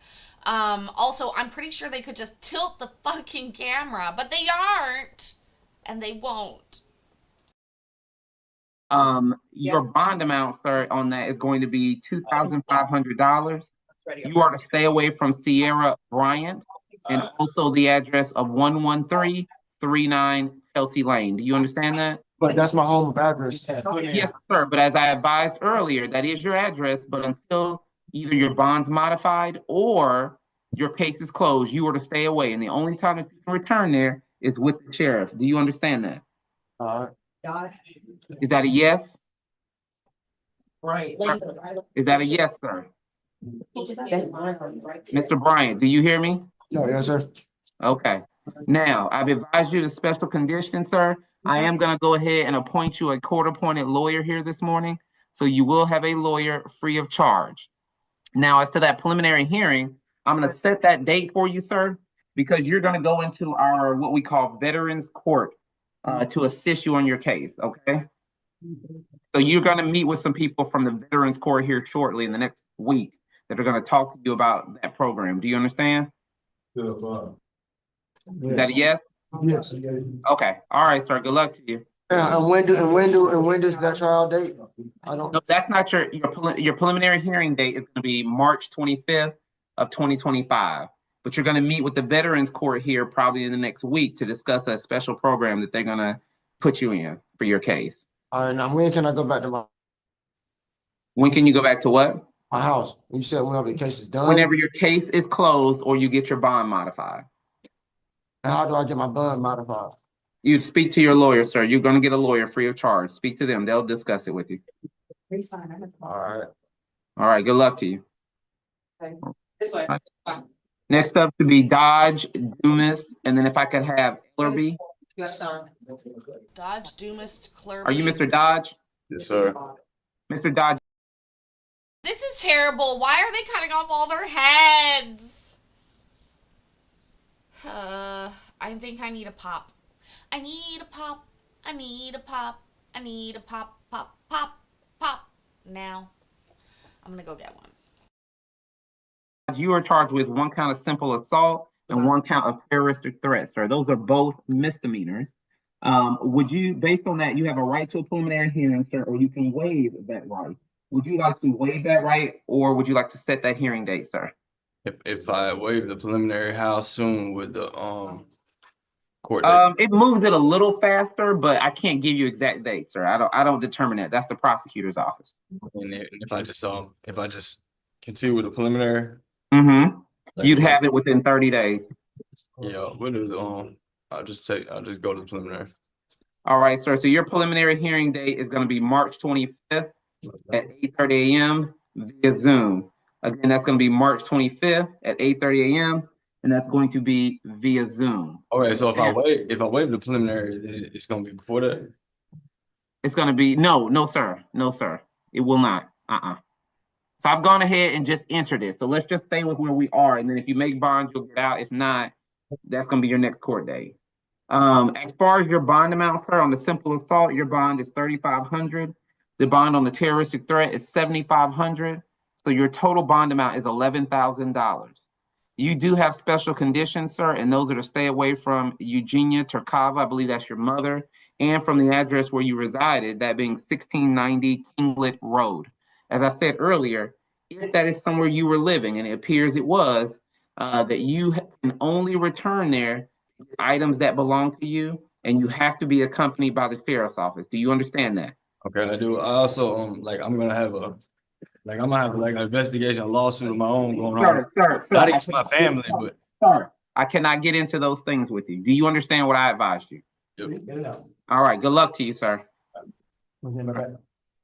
Also, I'm pretty sure they could just tilt the fucking camera, but they aren't, and they won't. Your bond amount, sir, on that is going to be $2,500. You are to stay away from Sierra Bryant and also the address of 11339 Chelsea Lane. Do you understand that? But that's my home address. Yes, sir. But as I advised earlier, that is your address. But until either your bond's modified or your case is closed, you are to stay away. And the only time that you can return there is with the sheriff. Do you understand that? All Is that a yes? Right. Is that a yes, sir? Mr. Bryant, do you hear me? right. Yes, sir. Okay. Now, I've advised you the special condition, sir. I am gonna go ahead and appoint you a court-appointed lawyer here this morning. So you will have a lawyer free of charge. Now, as to that preliminary hearing, I'm gonna set that date for you, sir, because you're gonna go into our, what we call Veterans Court, to assist you on your case, okay? So you're gonna meet with some people from the Veterans Court here shortly in the next week that are gonna talk to you about that program. Do you understand? Is that a yes? Yes. Okay, all right, sir, good luck to you. And when does that trial date? I don't. No, that's not your preliminary hearing date is gonna be March 25th of 2025. But you're gonna meet with the Veterans Court here probably in the next week to discuss a special program that they're gonna put you in for your case. Now when can I go back to When can you go back to what? my house? You said whenever the case is done. Whenever your case is closed or you get your bond modified. And how do I get my bond modified? You speak to your lawyer, sir. You're gonna get a lawyer free of charge. Speak to them. They'll discuss it with you. All right. All right, good luck to you. This way. Next up to be Dodge, Dumas, and then if I could have Ellerby. Yes, sir. Dodge, Dumas, Clerby. Are you Mr. Dodge? Yes, sir. Mr. Dodge, This is terrible. Why are they cutting off all their heads? I think I need a pop. I need a pop. I need a pop. I need a pop, pop, pop, pop. Now, I'm gonna go get one. you are charged with one count of simple assault and one count of terroristic threat, sir. Those are both misdemeanors. Would you, based on that, you have a right to a preliminary hearing, sir, or you can waive that right. Would you like to waive that right, or would you like to set that hearing date, sir? If I waive the preliminary, how soon would the court date? It moves it a little faster, but I can't give you exact dates, sir. I don't determine that. That's the prosecutor's office. And if I just continue with the preliminary, Mm-hmm. like, You'd have it within 30 days. yeah, what is I'll just go to the preliminary. All right, sir. So your preliminary hearing date is going to be March 25th at 8:30 a.m. via Zoom. Again, that's going to be March 25th at 8:30 a.m. and that's going to be via Zoom. Okay, so if I waive the preliminary, then it's gonna be before that. It's going to be no, sir. No, sir. It will not. So I've gone ahead and just entered it. So let's just stay with where we are, and then if you make bonds, you'll get out. If not, that's going to be your next court date. As far as your bond amount, sir, on the simple assault, your bond is $3,500. The bond on the terroristic threat is $7,500. So your total bond amount is $11,000. You do have special conditions, sir, and those are to stay away from Eugenia Turkava, I believe that's your mother, and from the address where you resided, that being 1690 Kinglet Road. As I said earlier, if that is somewhere you were living, and it appears it was, that you can only return there items that belong to you, and you have to be accompanied by the sheriff's office. Do you understand that? Okay, I do. I also I'm gonna have an investigation, lawsuit of my own going on. Sir, Not against my family, but sir, I cannot get into those things with you. Do you understand what I advised you? Yep. All right, good luck to you, sir.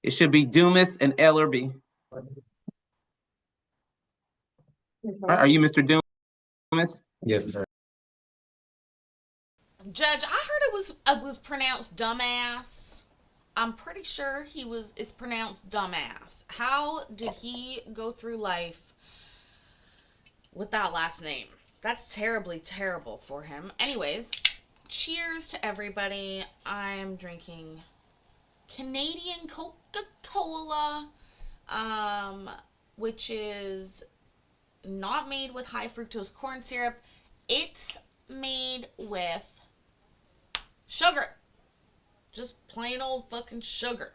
It should be Dumas and Ellerby. All right, are you Mr. Dumas? Yes, sir. Judge, I heard it was pronounced dumbass. I'm pretty sure it's pronounced dumbass. How did he go through life with that last name? That's terribly terrible for him. Anyways, cheers to everybody. I'm drinking Canadian Coca-Cola, which is not made with high fructose corn syrup. It's made with sugar. Just plain old fucking sugar.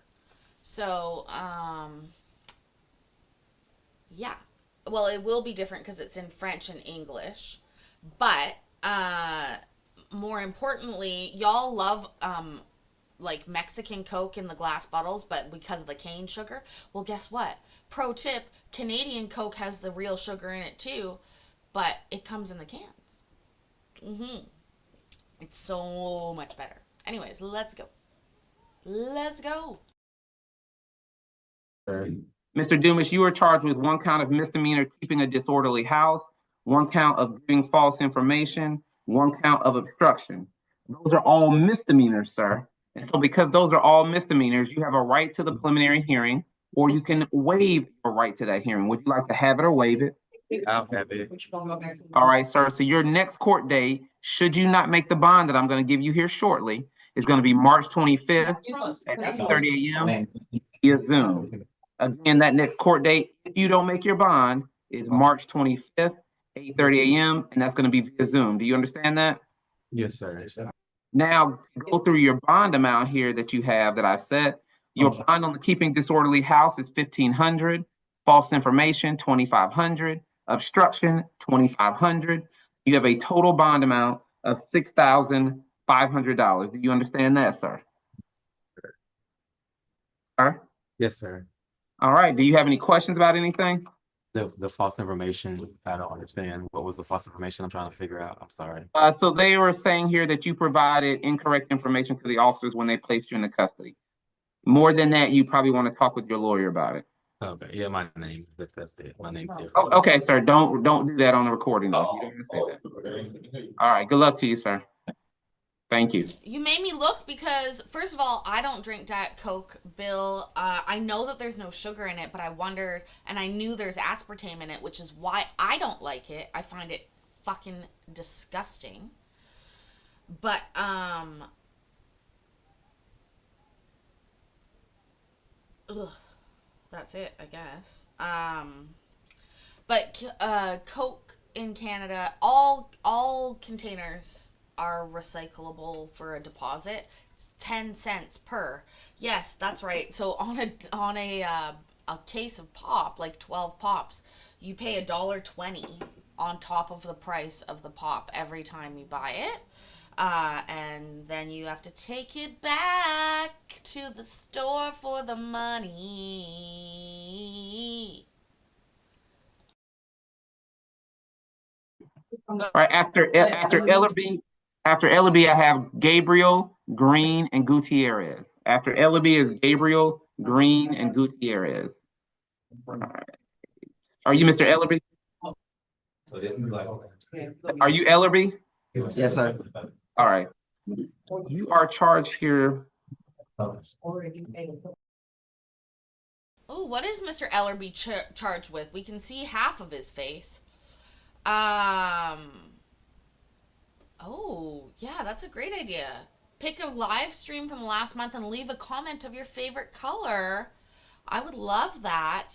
So, yeah. Well, it will be different because it's in French and English. But, more importantly, y'all love, like Mexican Coke in the glass bottles, but because of the cane sugar. Well, guess what? Pro tip, Canadian Coke has the real sugar in it too, but it comes in the cans. It's so much better. Anyways, let's go. Let's go. Mr. Dumas, you are charged with 1 count of misdemeanor keeping a disorderly house, 1 count of giving false information, 1 count of obstruction. Those are all misdemeanors, sir. And so because those are all misdemeanors, you have a right to the preliminary hearing, or you can waive a right to that hearing. Would you like to have it or waive it? I'll have it. All right, sir. So your next court date, should you not make the bond that I'm going to give you here shortly, is going to be March 25th at 8:30 a.m. via Zoom. Again, that next court date, if you don't make your bond, is March 25th, 8:30 a.m., and that's going to be via Zoom. Do you understand that? Yes, sir. Now, go through your bond amount here that you have that I've set. Your bond on the keeping disorderly house is $1,500, false information, $2,500, obstruction, $2,500. You have a total bond amount of $6,500. Do you understand that, sir? Sir? Yes, sir. All right. Do you have any questions about anything? The false information, I don't understand. What was the false information I'm trying to figure out? I'm sorry. So they were saying here that you provided incorrect information to the officers when they placed you into custody. More than that, you probably want to talk with your lawyer about it. Okay, yeah, my name, that's it. My name. Oh, okay, sir. Don't do that on the recording though. You don't want to say that. All right. Good luck to you, sir. Thank you. You made me look because, first of all, I don't drink Diet Coke, Bill. I know that there's no sugar in it, but I wondered, and I knew there's aspartame in it, which is why I don't like it. I find it fucking disgusting. But, ugh. That's it, I guess. But Coke in Canada, all containers are recyclable for a deposit. It's 10 cents per. Yes, that's right. So on a case of pop, like 12 pops, you pay $1.20 on top of the price of the pop every time you buy it. And then you have to take it back to the store for the money. All right. After Ellerby, I have Gabriel, Green, and Gutierrez. After Ellerby is Gabriel, Green, and Gutierrez. All right. Are you Mr. Ellerby? Are you Ellerby? Yes, sir. All right. You are charged here. Oh, what is Mr. Ellerby charged with? We can see half of his face. Oh, yeah, that's a great idea. Pick a live stream from last month and leave a comment of your favorite color. I would love that.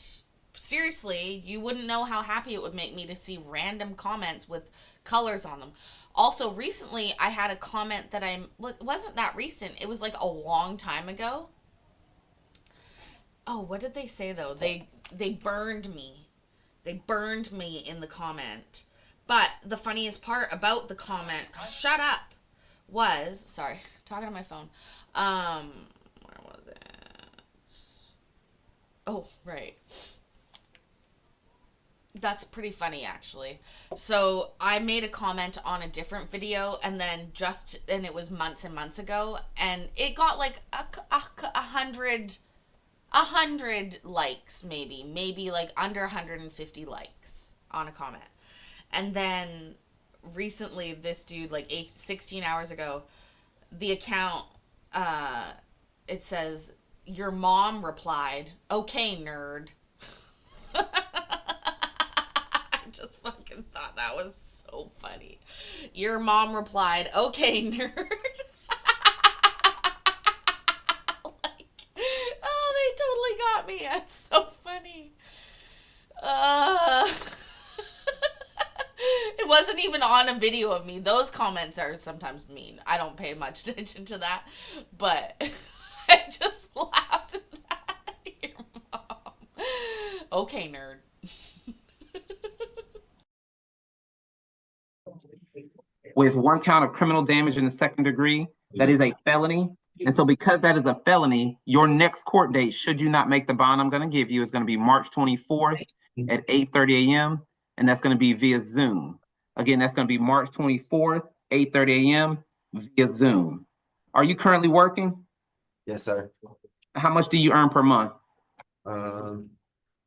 Seriously, you wouldn't know how happy it would make me to see random comments with colors on them. Also, recently I had a comment that it wasn't that recent. It was like a long time ago. Oh, what did they say though? They burned me. They burned me in the comment. But the funniest part about the comment, shut up, was, sorry, talking on my phone. Where was it? Oh, right. That's pretty funny, actually. So I made a comment on a different video, and then it was months and months ago, and it got like a hundred likes, maybe like under 150 likes on a comment. And then recently, this dude, like 16 hours ago, the account, it says, your mom replied, okay, nerd. I just fucking thought that was so funny. Your mom replied, okay, nerd. Oh, they totally got me. That's so funny. It wasn't even on a video of me. Those comments are sometimes mean. I don't pay much attention to that. But I just laughed at that. Your mom. Okay, nerd. With 1 count of criminal damage in the 2nd degree, that is a felony. And so because that is a felony, your next court date, should you not make the bond I'm going to give you, is going to be March 24th at 8:30 a.m. And that's going to be via Zoom. Again, that's going to be March 24th, 8:30 a.m. via Zoom. Are you currently working? Yes, sir. How much do you earn per month?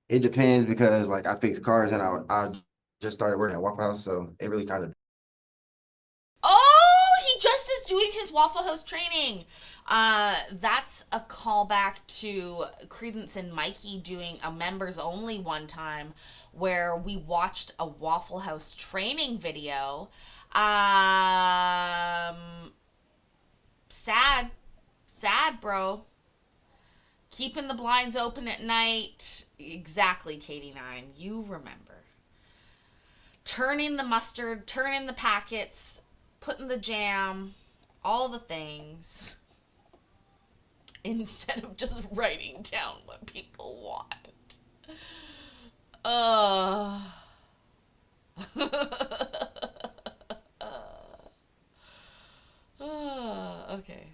It depends because like I fix cars and I just started working at Waffle House, so it really kind of. Oh, he just is doing his Waffle House training. That's a callback to Credence and Mikey doing a members only one time where we watched a Waffle House training video. Sad, bro. Keeping the blinds open at night. Exactly, Katie9. You remember. Turning the mustard, turning the packets, putting the jam, all the things. Instead of just writing down what people want. Okay.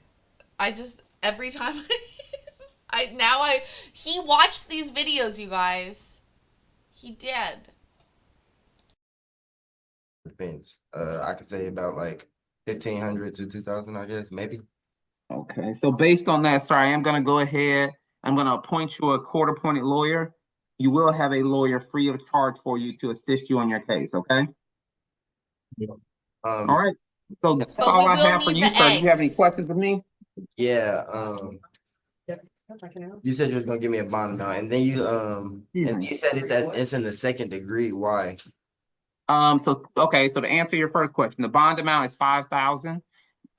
Every time he watched these videos, you guys. He did. Depends. I could say about like 1,500 to 2,000, I guess, maybe. Okay, so based on that, sir, I am gonna go ahead. I'm gonna appoint you a court-appointed lawyer. You will have a lawyer free of charge for you to assist you on your case, okay? All right. So that's But all we I will have for need you, the sir. Do you have any eggs. questions of me? Yeah. You said you were gonna give me a bond amount, and then and you said it's in the second degree. Why? So to answer your first question, the bond amount is $5,000.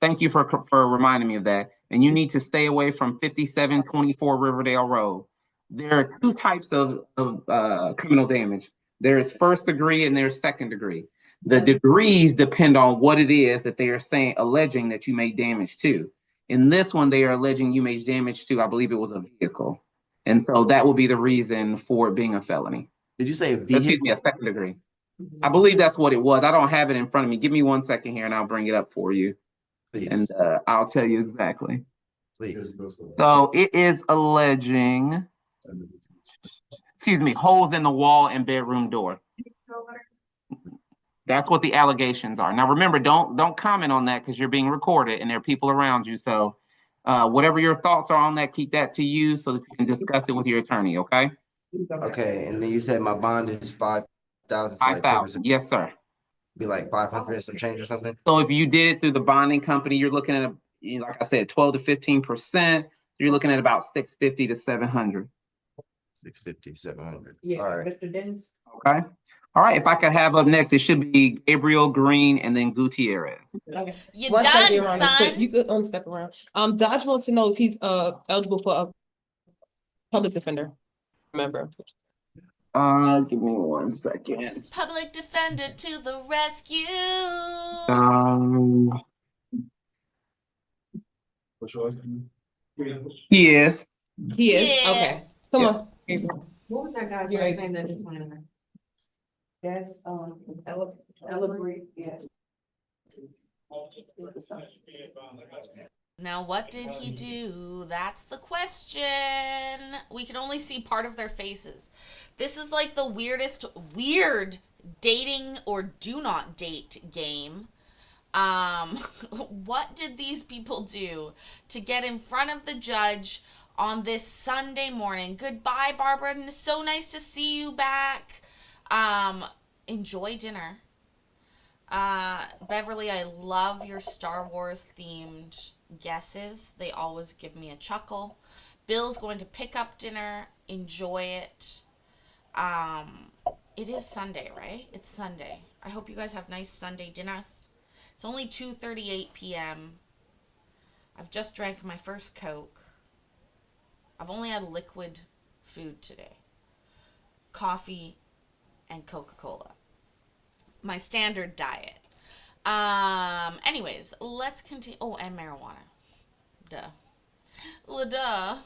Thank you for reminding me of that. And you need to stay away from 5724 Riverdale Road. There are two types of criminal damage. There's first degree and there's second degree. The degrees depend on what it is that they are alleging that you made damage to. In this one, they are alleging you made damage to, I believe it was a vehicle. And so that will be the reason for it being a felony. Did you say Excuse vehicle? me, a second degree. I believe that's what it was. I don't have it in front of me. Give me 1 second here and I'll bring it up for you. Please. And I'll tell you exactly. Please. So it is alleging, holes in the wall and bedroom door. That's what the allegations are. Now remember, don't comment on that because you're being recorded and there are people around you. So whatever your thoughts are on that, keep that to you so that you can discuss it with your attorney, okay? Okay, and then you said my bond is 5,000. So like 5,000. Yes, sir. be like 500 and some change or something. So if you did it through the bonding company, you're looking at like I said, 12 to 15%. You're looking at about 650 to 700. 650, 700. Yeah, All right. Mr. Dennis. Okay. All right. If I could have up next, it should be Gabriel Green and then Gutierrez. Okay. You One second, done, Your Honor, quick. son? You could step around. Dodge wants to know if he's eligible for a public defender. Remember. Give me 1 second. Public defender to the rescue. He is. He is. Yes. Okay. Come on. Gabriel. What was that guy's Right. name that just went in there? That's, Ella, yeah. Now, what did he do? That's the question. We can only see part of their faces. This is like the weird dating or do not date game. What did these people do to get in front of the judge on this Sunday morning? Goodbye, Barbara. And it's so nice to see you back. Enjoy dinner. Beverly, I love your Star Wars themed guesses. They always give me a chuckle. Bill's going to pick up dinner. Enjoy it. It is Sunday, right? It's Sunday. I hope you guys have nice Sunday dinners. It's only 2:38 p.m. I've just drank my first Coke. I've only had liquid food today. Coffee and Coca-Cola. My standard diet. Anyways, let's continue. Oh, and marijuana. Duh. Duh.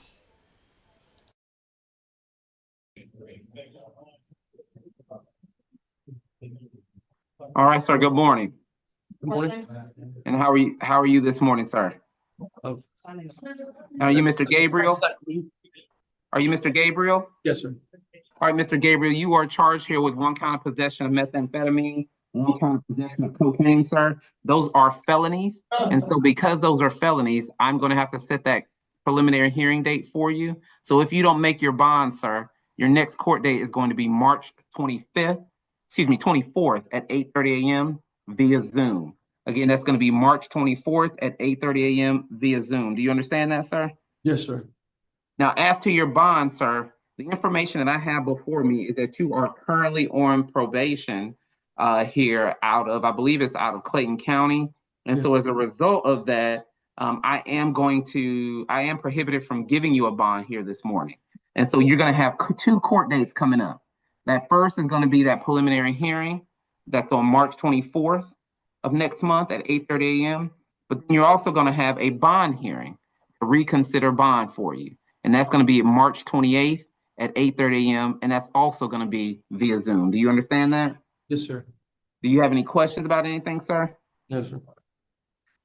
All right, sir. Good morning. Morning. And how are you this morning, sir? Are you Mr. Gabriel? Are you Mr. Gabriel? Yes, sir. All right, Mr. Gabriel, you are charged here with 1 count of possession of methamphetamine, 1 count of possession of cocaine, sir. Those are felonies. And so because those are felonies, I'm going to have to set that preliminary hearing date for you. So if you don't make your bond, sir, your next court date is going to be March 24th at 8:30 a.m. via Zoom. Again, that's going to be March 24th at 8:30 a.m. via Zoom. Do you understand that, sir? Yes, sir. Now, as to your bond, sir, the information that I have before me is that you are currently on probation here out of, I believe it's out of Clayton County. And so as a result of that, I am prohibited from giving you a bond here this morning. And so you're going to have two court dates coming up. That first is going to be that preliminary hearing that's on March 24th of next month at 8:30 a.m. But then you're also going to have a bond hearing, a reconsider bond for you. And that's going to be March 28th at 8:30 a.m. And that's also going to be via Zoom. Do you understand that? Yes, sir. Do you have any questions about anything, sir? Yes, sir.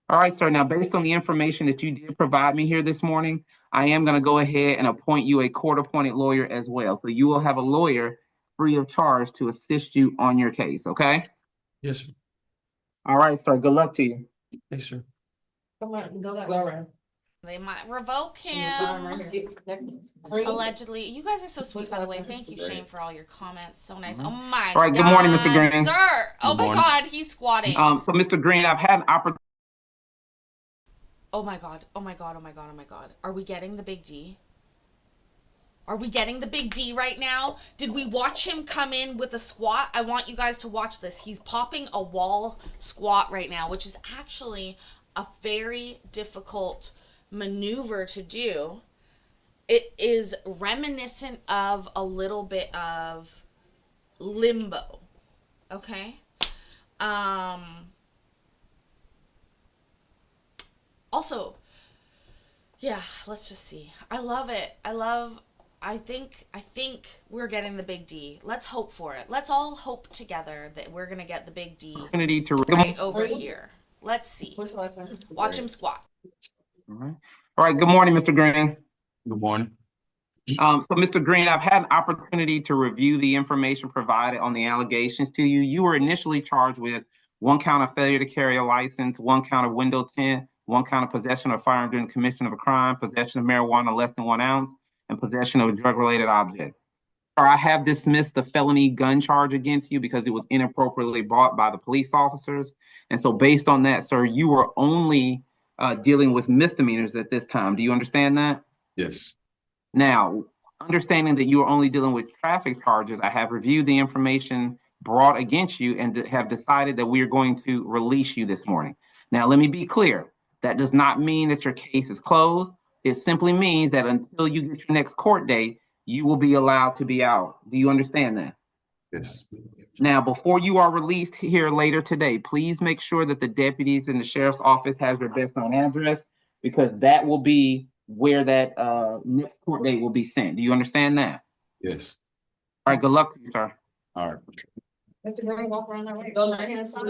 All right, sir. Now, based on the information that you did provide me here this morning, I am going to go ahead and appoint you a court-appointed lawyer as well. So you will have a lawyer free of charge to assist you on your case, okay? Yes, sir. All right, sir. Good luck to you. Yes, sir. Come on, go that way around. They might revoke And sign him. right here. Next one. Allegedly. You guys are so sweet, by the way. Thank you, Shane, for all your comments. So nice. Oh my All right, good God, morning, Mr. Green. Sir. Oh my morning. God, he's squatting. So, Mr. Green, I've had an opportunity. Oh my God. Oh my God. Oh my God. Oh my God. Are we getting the big D? Are we getting the big D right now? Did we watch him come in with a squat? I want you guys to watch this. He's popping a wall squat right now, which is actually a very difficult maneuver to do. It is reminiscent of a little bit of limbo. Okay? Also, yeah, let's just see. I love it. I think we're getting the big D. Let's hope for it. Let's all hope together that we're gonna get the big D right over here. Let's see. Watch him squat. All right. Good morning, Mr. Green. Good morning. So, Mr. Green, I've had an opportunity to review the information provided on the allegations to you. You were initially charged with 1 count of failure to carry a license, 1 count of window tint, 1 count of possession of a firearm during the commission of a crime, possession of marijuana less than 1 ounce, and possession of a drug-related object. I have dismissed the felony gun charge against you because it was inappropriately bought by the police officers. And so based on that, sir, you were only dealing with misdemeanors at this time. Do you understand that? Yes. Now, understanding that you are only dealing with traffic charges, I have reviewed the information brought against you and have decided that we are going to release you this morning. Now, let me be clear. That does not mean that your case is closed. It simply means that until you get your next court date, you will be allowed to be out. Do you understand that? Yes. Now, before you are released here later today, please make sure that the deputies in the sheriff's office has your best known address, because that will be where that next court date will be sent. Do you understand that? Yes. All right, good luck to you, sir. All right. Mr. Green, walk around that way. Go right hand side.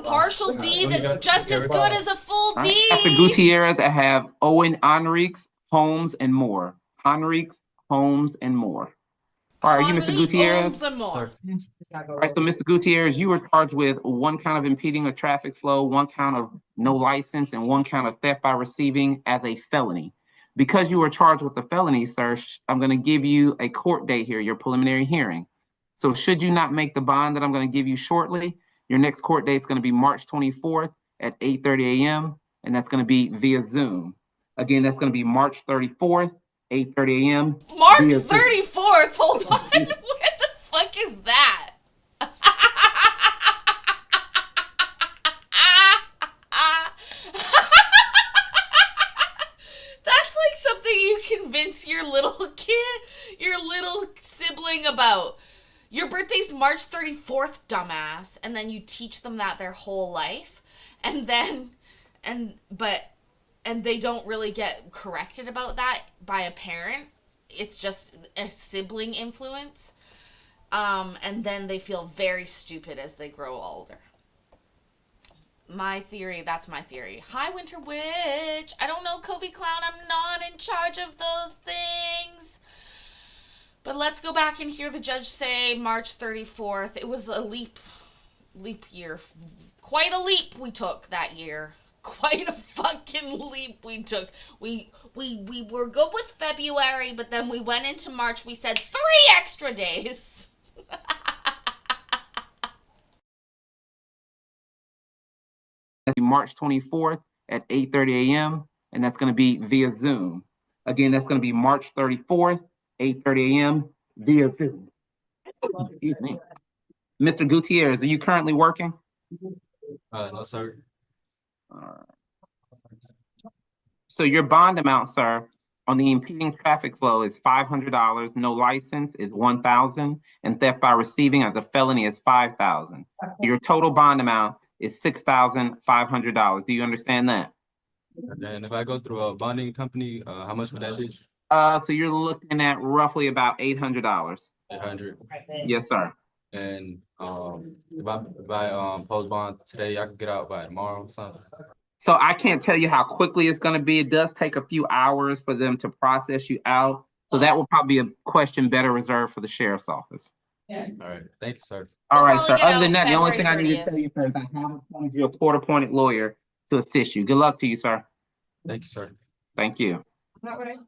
Partial D that's just as good as a full All D. right. After Gutierrez, I have Owen Enriques, Holmes, and Moore. Enriques, Holmes, and Moore. All right, you, Mr. Gutierrez? Holmes and Moore. All right, so Mr. Gutierrez, you were charged with 1 count of impeding a traffic flow, 1 count of no license, and 1 count of theft by receiving as a felony. Because you were charged with a felony, sir, I'm going to give you a court date here, your preliminary hearing. So should you not make the bond that I'm going to give you shortly, your next court date is going to be March 24th at 8:30 a.m., and that's going to be via Zoom. Again, that's going to be March 34th, 8:30 a.m. March 34th? Hold on. Where the fuck is that? That's like something you convince your little kid, your little sibling about. Your birthday's March 34th, dumbass. And then you teach them that their whole life. And then, and they don't really get corrected about that by a parent. It's just a sibling influence. And then they feel very stupid as they grow older. My theory, that's my theory. Hi, Winter Witch. I don't know, Kobe Clown. I'm not in charge of those things. But let's go back and hear the judge say March 34th. It was a leap year. Quite a leap we took that year. quite a fucking leap we took. We were good with February, but then we went into March. We said 3 extra days. March 24th at 8:30 a.m. and that's going to be via Zoom. Again, that's going to be March 34th, 8:30 a.m. via Zoom. Excuse me. Mr. Gutierrez, are you currently working? No, sir. So your bond amount, sir, on the impeding traffic flow is $500, no license is $1,000, and theft by receiving as a felony is $5,000. Your total bond amount is $6,500. Do you understand that? And if I go through a bonding company, how much would that be? So you're looking at roughly about $800. 800. Yes, sir. And if I post bond today, I can get out by tomorrow or something. So I can't tell you how quickly it's going to be. It does take a few hours for them to process you out. So that will probably be a question better reserved for the sheriff's office. All right. Thank you, sir. All right, We'll sir. get Other than out that, the only thing I February need to 30th. tell you, sir, is I have appointed you a court-appointed lawyer to assist you. Good luck to you, sir. Thank you, sir. Thank you. Not right.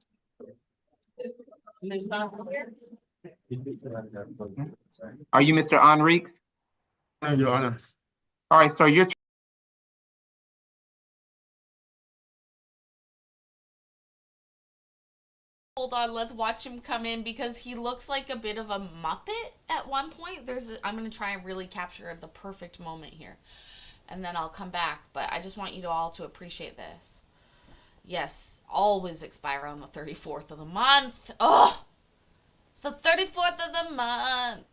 Ms. Donald. Are you Mr. Enrique? Your Honor. All right, sir. You're Hold on, let's watch him come in because he looks like a bit of a Muppet at one point. I'm going to try and really capture the perfect moment here. And then I'll come back. But I just want you all to appreciate this. Yes, always expire on the 34th of the month. Oh, it's the 34th of the month.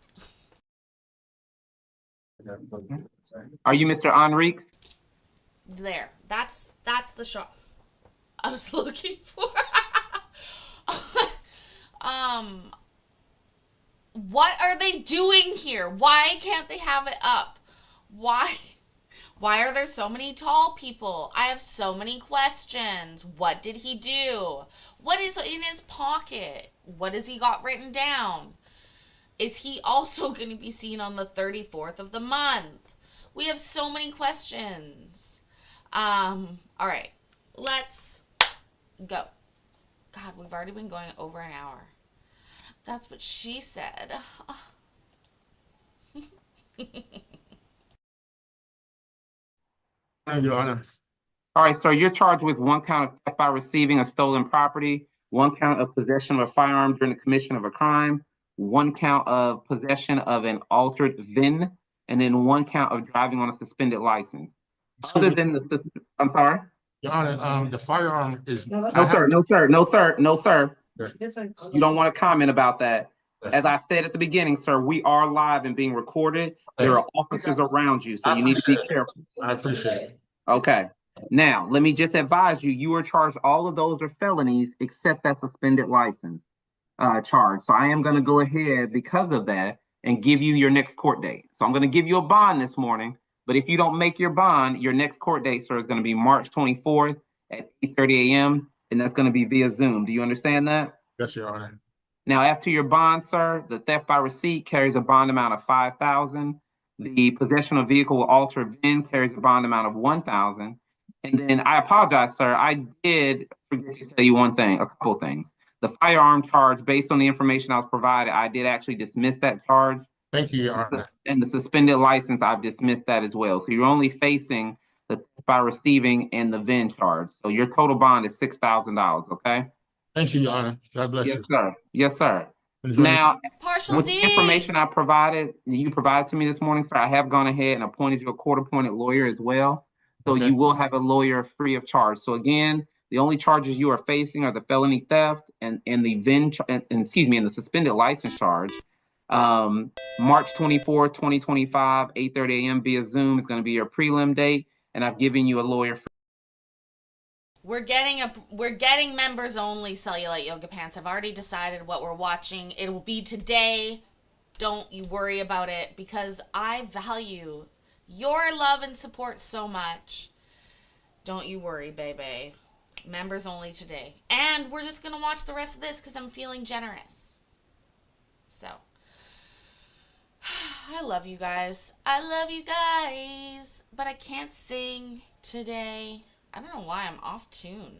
Are you Mr. Enrique? There. That's the shot I was looking for. What are they doing here? Why can't they have it up? Why are there so many tall people? I have so many questions. What did he do? What is in his pocket? What has he got written down? Is he also going to be seen on the 34th of the month? We have so many questions. All right, let's go. God, we've already been going over an hour. That's what she said. Your Honor. All right, sir. You're charged with 1 count of theft by receiving a stolen property, 1 count of possession of a firearm during the commission of a crime, 1 count of possession of an altered VIN, and then 1 count of driving on a suspended license. Other than I'm sorry? Your Honor, the firearm is. No, sir. No, sir. No, sir. No, sir. Yes, sir. You don't want to comment about that. As I said at the beginning, sir, we are live and being recorded. There are officers around you, so you need to be careful. I appreciate it. Okay. Now, let me just advise you, you are charged, all of those are felonies except that suspended license charge. So I am going to go ahead because of that and give you your next court date. So I'm going to give you a bond this morning, but if you don't make your bond, your next court date, sir, is going to be March 24th at 8:30 a.m. and that's going to be via Zoom. Do you understand that? Yes, Your Honor. Now, as to your bond, sir, the theft by receipt carries a bond amount of $5,000. The possession of vehicle with altered VIN carries a bond amount of $1,000. And then I apologize, sir. I did forget to tell you a couple things. The firearm charge, based on the information I was provided, I did actually dismiss that charge. Thank you, Your Honor. And the suspended license, I've dismissed that as well. So you're only facing the theft by receiving and the VIN charge. So your total bond is $6,000, okay? Thank you, Your Honor. God bless you. Yes, sir. Yes, sir. Enjoy. Now, Partial with D. the information you provided to me this morning, sir, I have gone ahead and appointed you a court-appointed lawyer as well. So Okay. you will have a lawyer free of charge. So again, the only charges you are facing are the felony theft and the VIN, and the suspended license charge. March 24, 2025, 8:30 a.m. via Zoom is going to be your prelim date, and I've given you a lawyer. We're getting members only Cellulite Yoga Pants. I've already decided what we're watching. It will be today. Don't you worry about it because I value your love and support so much. Don't you worry, baby. Members only today. And we're just going to watch the rest of this because I'm feeling generous. So, I love you guys. I love you guys. But I can't sing today. I don't know why I'm off tune.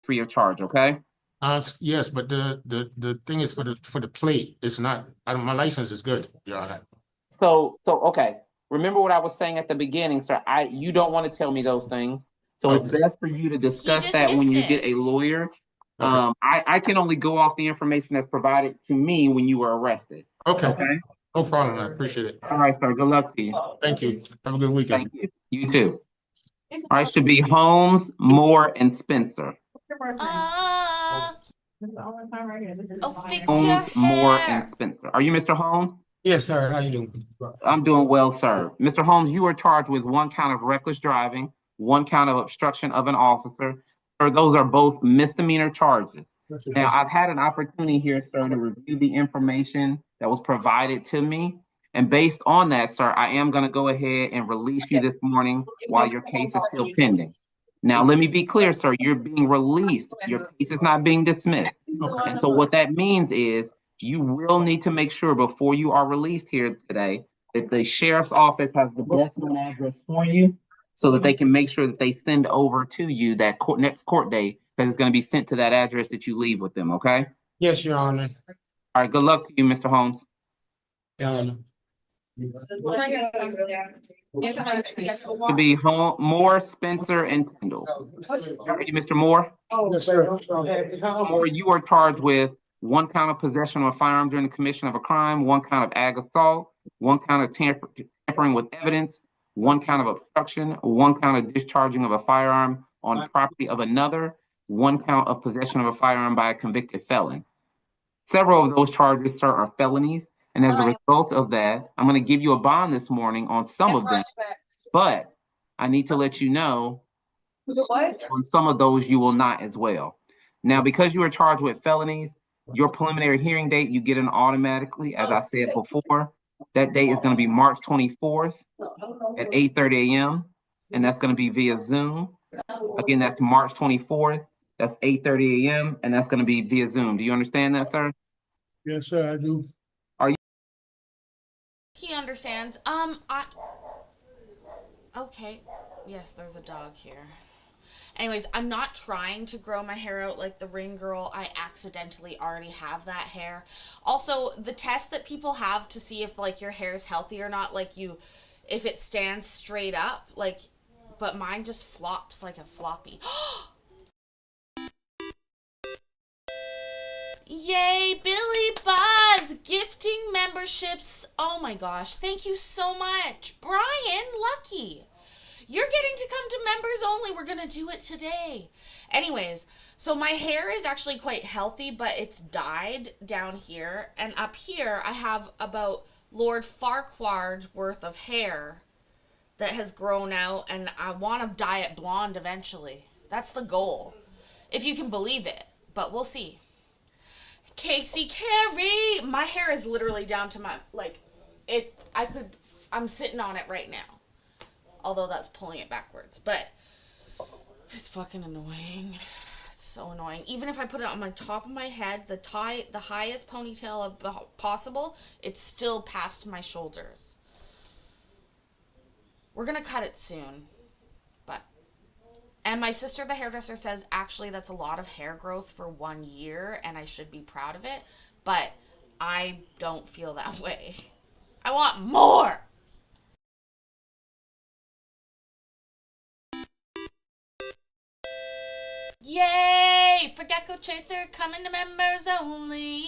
Free of charge, okay? Yes, but the thing is for the plate, it's not, my license is good, Your Honor. So okay. Remember what I was saying at the beginning, sir. You don't want to tell me those things. So it's Okay. best for you to discuss just that when missed you it. get a lawyer. Okay. I can only go off the information that's provided to me when you were arrested. Okay, Okay? no problem, I appreciate it. All right, sir. Good luck to you. Thank you. Have a good weekend. Thank you. You too. All right, should be Holmes, Moore, and Spencer. Oh, fix Holmes, your Moore, hair. and Spencer. Are you Mr. Holmes? Yes, sir. How you doing? I'm doing well, sir. Mr. Holmes, you are charged with 1 count of reckless driving, 1 count of obstruction of an officer. Sir, those are both misdemeanor charges. Now, I've had an opportunity here, sir, to review the information that was provided to me. And based on that, sir, I am going to go ahead and release you this morning while your case is still pending. Now, let me be clear, sir, you're being released. Your case is not being dismissed. And so what that means is you will need to make sure before you are released here today that the sheriff's office has the best known address for you so that they can make sure that they send over to you that next court date that is going to be sent to that address that you leave with them, okay? Yes, Your Honor. All right, good luck to you, Mr. Holmes. Your Honor. To be Moore, Spencer, and Kendall. Ready, Mr. Moore? Yes, sir. Moore, you are charged with 1 count of possession of a firearm during the commission of a crime, 1 count of ag assault, 1 count of tampering with evidence, 1 count of obstruction, 1 count of discharging of a firearm on property of another, 1 count of possession of a firearm by a convicted felon. Several of those charges, sir, are felonies. And as a result of that, I'm going to give you a bond this morning on some of them, but I need to let you know on some of those you will not as well. Now, because you are charged with felonies, your preliminary hearing date, you get in automatically, as I said before. That date is going to be March 24th at 8:30 a.m. And that's going to be via Zoom. Again, that's March 24th. That's 8:30 a.m. And that's going to be via Zoom. Do you understand that, sir? Yes, sir, I do. He understands. Okay. Yes, there's a dog here. Anyways, I'm not trying to grow my hair out like the ring girl. I accidentally already have that hair. Also, the test that people have to see if like your hair is healthy or not, like if it stands straight up, like, but mine just flops like a floppy. Yay, Billy Buzz gifting memberships. Oh my gosh, thank you so much. Brian, lucky. You're getting to come to members only. We're going to do it today. Anyways, so my hair is actually quite healthy, but it's dyed down here. And up here, I have about Lord Farquaad's worth of hair that has grown out. And I want to dye it blonde eventually. That's the goal. If you can believe it. But we'll see. Casey Carey, my hair is literally down to my, like, I'm sitting on it right now. Although that's pulling it backwards, but it's fucking annoying. It's so annoying. Even if I put it on my top of my head, the highest ponytail possible, it's still past my shoulders. We're gonna cut it soon, and my sister, the hairdresser, says actually that's a lot of hair growth for 1 year and I should be proud of it. But I don't feel that way. I want more. Yay! For Gecko Chaser, coming to members only.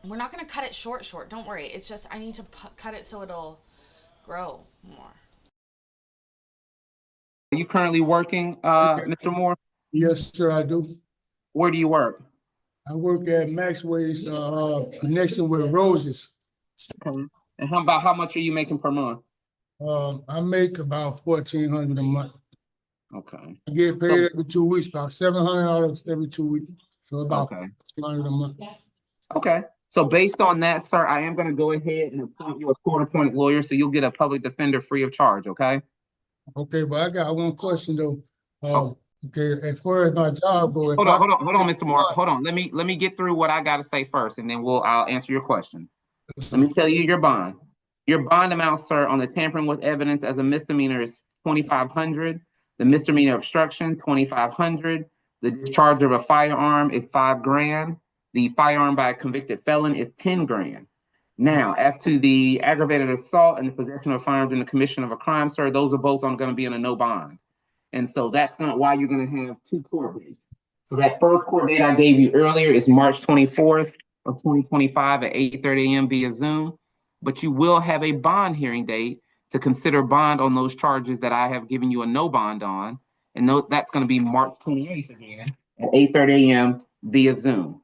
We're not going to cut it short. Don't worry. It's just I need to cut it so it'll grow more. Are you currently working, Mr. Moore? Yes, sir, I do. Where do you work? I work at Maxway's connection with Roses. Okay. And how much are you making per month? I make about $1,400 a month. Okay. I get paid every 2 weeks, about $700 every 2 weeks. So about Okay. $1,400 a month. Okay. So based on that, sir, I am going to go ahead and appoint you a court-appointed lawyer, so you'll get a public defender free of charge. Okay. Okay, but I got one question though. Okay, as far as my job goes. Hold on, Mr. Moore. Hold on. Let me get through what I got to say first, and then I'll answer your question. Let me tell you your bond. Your bond amount, sir, on the tampering with evidence as a misdemeanor is $2,500. The misdemeanor obstruction, $2,500. The discharge of a firearm is $5,000. The firearm by a convicted felon is $10,000. Now, as to the aggravated assault and the possession of firearms in the commission of a crime, sir, those are both going to be in a no bond. And so that's not why you're going to have 2 court dates. So that first court date I gave you earlier is March 24th of 2025 at 8:30 a.m. via Zoom. But you will have a bond hearing date to consider bond on those charges that I have given you a no bond on. And that's going to be March 28th again at 8:30 a.m. via Zoom.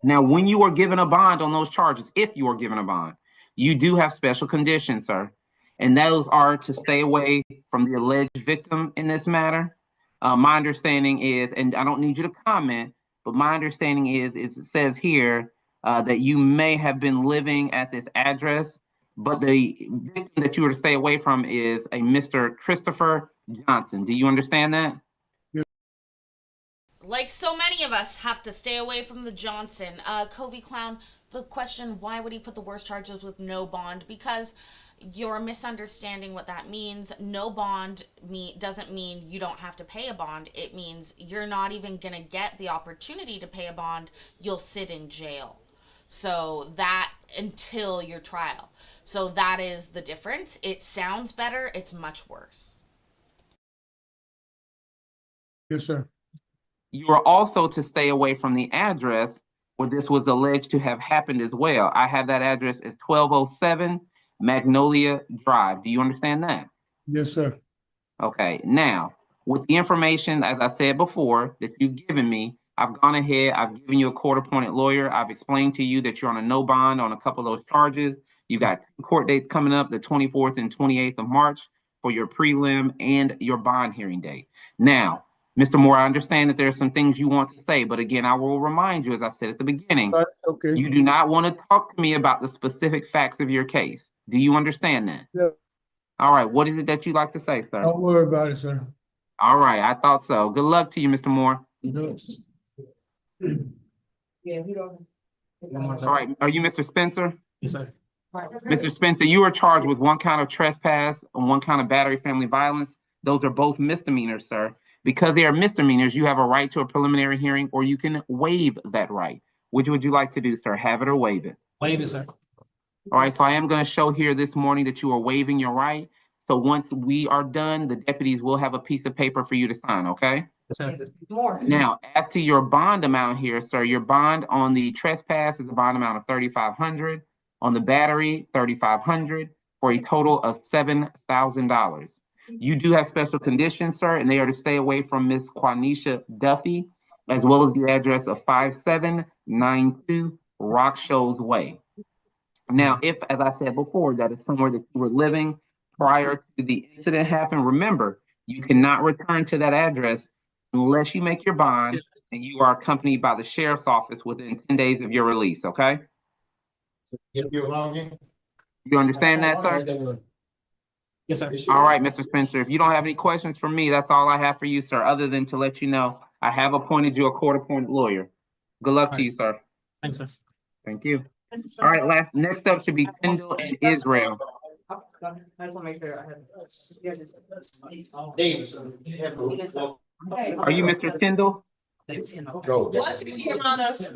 Now, when you are given a bond on those charges, if you are given a bond, you do have special conditions, sir. And those are to stay away from the alleged victim in this matter. My understanding is, and I don't need you to comment, but my understanding is it says here that you may have been living at this address, but the victim that you were to stay away from is a Mr. Christopher Johnson. Do you understand that? Like so many of us have to stay away from the Johnson. Covey Clown, the question, why would he put the worst charges with no bond? Because you're misunderstanding what that means. No bond doesn't mean you don't have to pay a bond. It means you're not even going to get the opportunity to pay a bond. You'll sit in jail. So that until your trial. So that is the difference. It sounds better. It's much worse. Yes, sir. You are also to stay away from the address where this was alleged to have happened as well. I have that address as 1207 Magnolia Drive. Do you understand that? Yes, sir. Okay. Now, with the information, as I said before, that you've given me, I've gone ahead, I've given you a court-appointed lawyer. I've explained to you that you're on a no bond on a couple of those charges. You got court dates coming up, the 24th and 28th of March for your prelim and your bond hearing date. Now, Mr. Moore, I understand that there are some things you want to say, but again, I will remind you, as I said at the beginning, Okay. you do not want to talk to me about the specific facts of your case. Do you understand that? Yeah. All right. What is it that you'd like to say, sir? Don't worry about it, sir. All right. I thought so. Good luck to you, Mr. Moore. Yeah, we don't. All right. Are you Mr. Spencer? Yes, sir. Mr. Spencer, you are charged with 1 count of trespass and 1 count of battery family violence. Those are both misdemeanors, sir. Because they are misdemeanors, you have a right to a preliminary hearing, or you can waive that right. Which would you like to do, sir? Have it or waive it? Waive it, sir. All right, so I am going to show here this morning that you are waiving your right. So once we are done, the deputies will have a piece of paper for you to sign, okay? More. Now, as to your bond amount here, sir, your bond on the trespass is a bond amount of $3,500. On the battery, $3,500, for a total of $7,000. You do have special conditions, sir, and they are to stay away from Miss Quanisha Duffy, as well as the address of 5792 Rock Shoals Way. Now, if, as I said before, that is somewhere that you were living prior to the incident happened, remember, you cannot return to that address unless you make your bond and you are accompanied by the sheriff's office within 10 days of your release, okay? You understand that, sir? Yes, sir. All right, Mr. Spencer, if you don't have any questions for me, that's all I have for you, sir, other than to let you know I have appointed you a court-appointed lawyer. Good luck to you, sir. Thanks, sir. Thank you. All right, next up should be Kendall and Israel. I just want to make sure I have. Are you Mr. Kendall? Once you hear around us, tell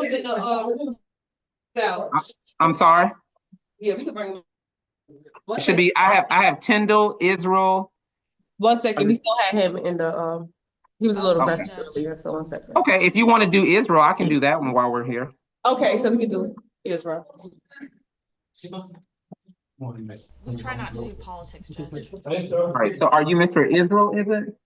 them the so, I'm sorry? yeah, we can bring. It should be, I have Tyndall, Israel. 1 second, we still had him in the he was a little Okay. better earlier, so 1 second. Okay, if you want to do Israel, I can do that one while we're here. Okay, so we can do Israel. We try not to do politics, Judge. All right, so are you Mr. Israel, is it?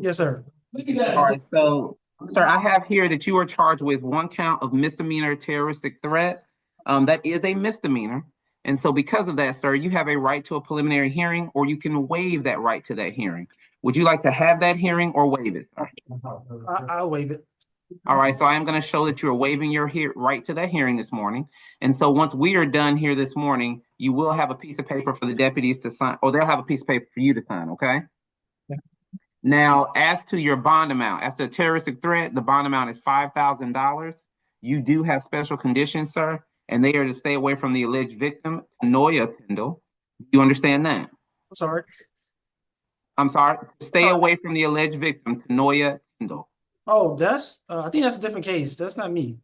Yes, sir. All right, so, sir, I have here that you are charged with 1 count of misdemeanor terroristic threat. That is a misdemeanor. And so because of that, sir, you have a right to a preliminary hearing, or you can waive that right to that hearing. Would you like to have that hearing or waive it, sir? I'll waive it. All right, so I am going to show that you're waiving your right to that hearing this morning. And so once we are done here this morning, you will have a piece of paper for the deputies to sign, or they'll have a piece of paper for you to sign, okay? Yeah. Now, as to your bond amount, as to a terroristic threat, the bond amount is $5,000. You do have special conditions, sir. and they are to stay away from the alleged victim, Noya Kendall. Do you understand that? I'm sorry. I'm sorry, stay away from the alleged victim, Noya Kendall. Oh, that's, I think that's a different case. That's not me.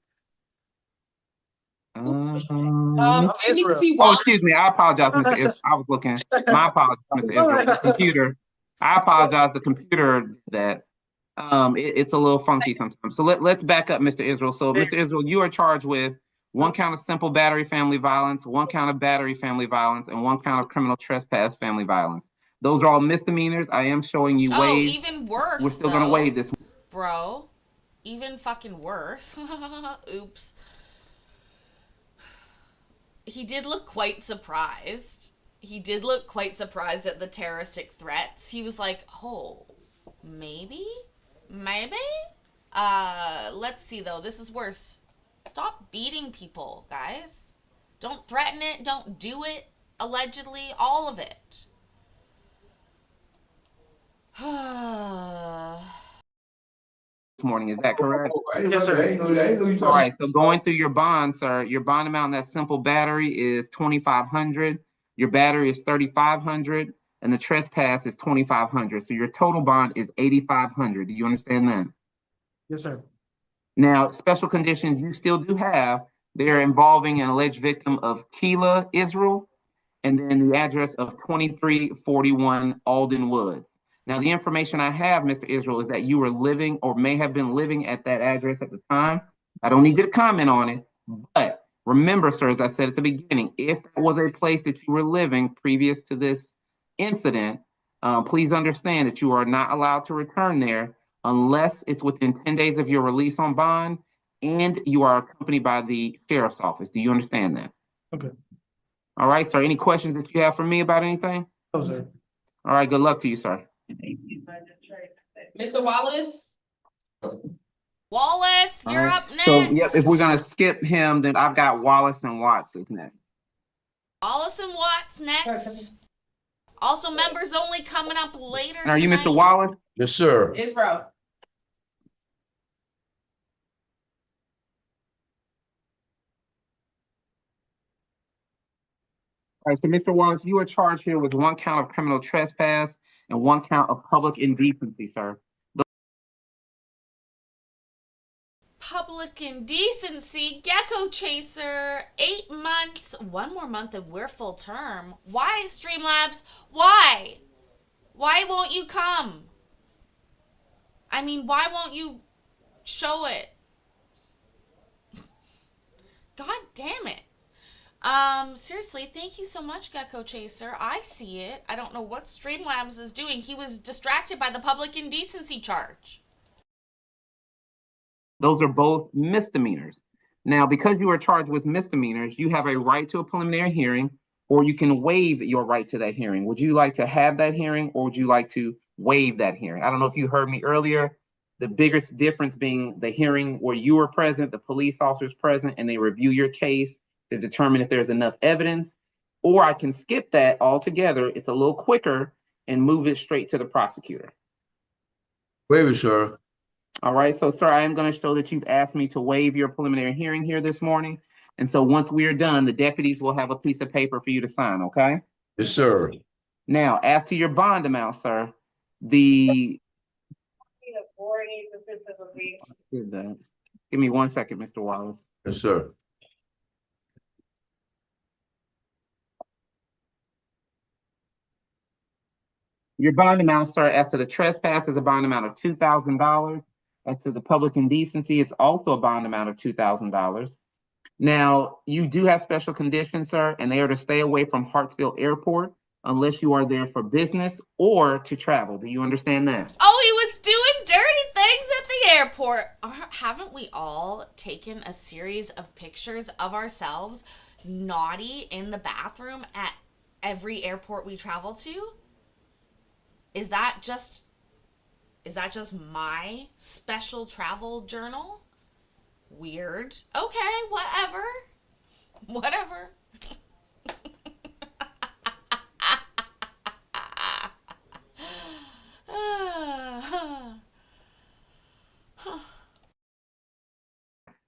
I need to see Oh, Wallace. excuse me. I apologize, Mr. Israel. I was looking. My apologies, Mr. Israel. The computer. I apologize. The computer did that. It's a little funky sometimes. So let's back up, Mr. Israel. So, Mr. Israel, you are charged with 1 count of simple battery family violence, 1 count of battery family violence, and 1 count of criminal trespass family violence. Those are all misdemeanors. I am showing you Oh, waive. even worse. We're still gonna waive this. Bro. Even fucking worse. Oops. He did look quite surprised. He did look quite surprised at the terroristic threats. He was like, oh, maybe? Maybe? Let's see though. This is worse. Stop beating people, guys. Don't threaten it. Don't do it. Allegedly. All of it. This morning, is that correct? Yes, sir. All right, so going through your bond, sir, your bond amount on that simple battery is 2,500. Your battery is 3,500, and the trespass is 2,500. So your total bond is 8,500. Do you understand that? Yes, sir. Now, special conditions you still do have. They are involving an alleged victim of Keela Israel, and then the address of 2341 Alden Woods. Now, the information I have, Mr. Israel, is that you were living or may have been living at that address at the time. I don't need you to comment on it, but remember, sir, as I said at the beginning, if that was a place that you were living previous to this incident, please understand that you are not allowed to return there unless it's within 10 days of your release on bond and you are accompanied by the sheriff's office. Do you understand that? Okay. All right, sir. Any questions that you have for me about anything? No, sir. All right, good luck to you, sir. Mr. Wallace? Wallace, All you're right. up next. So, yep, if we're gonna skip him, then I've got Wallace and Watts is next. Wallace and Watts next. Also, members only coming up later. And are you Mr. tonight. Wallace? Yes, sir. Israel. All right, so Mr. Wallace, you are charged here with 1 count of criminal trespass and 1 count of public indecency, sir. Public indecency, Gecko Chaser, 8 months, 1 more month and we're full term. Why, Streamlabs? Why? Why won't you come? I mean, why won't you show it? God damn it. Seriously, thank you so much, Gecko Chaser. I see it. I don't know what Streamlabs is doing. He was distracted by the public indecency charge. Those are both misdemeanors. Now, because you are charged with misdemeanors, you have a right to a preliminary hearing, or you can waive your right to that hearing. Would you like to have that hearing, or would you like to waive that hearing? I don't know if you heard me earlier. The biggest difference being the hearing where you were present, the police officer's present, and they review your case to determine if there's enough evidence, or I can skip that altogether. It's a little quicker and move it straight to the prosecutor. Waive it, sir. All right, so sir, I am going to show that you've asked me to waive your preliminary hearing here this morning. And so once we are done, the deputies will have a piece of paper for you to sign, okay? Yes, sir. Now, as to your bond amount, sir, the... Give me 1 second, Mr. Wallace. Yes, sir. Your bond amount, sir, as to the trespass is a bond amount of $2,000. As to the public indecency, it's also a bond amount of $2,000. Now, you do have special conditions, sir, and they are to stay away from Hartsfield Airport unless you are there for business or to travel. Do you understand that? Oh, he was doing dirty things at the airport. Haven't we all taken a series of pictures of ourselves naughty in the bathroom at every airport we travel to? Is that just my special travel journal? Weird. Okay, whatever. Whatever.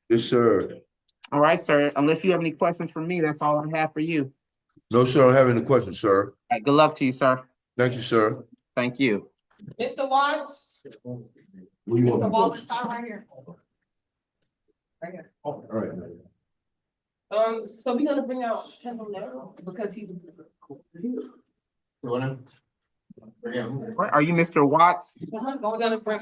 Yes, sir. All right, sir. Unless you have any questions for me, that's all I have for you. No, sir, I don't have any questions, sir. All right, good luck to you, sir. Thank you, sir. Thank you. Mr. Watts? Mr. Wallace, sign right here. Right here. All right. So we're gonna bring out Kendall now because he. What, are you Mr. Watts? We're gonna bring.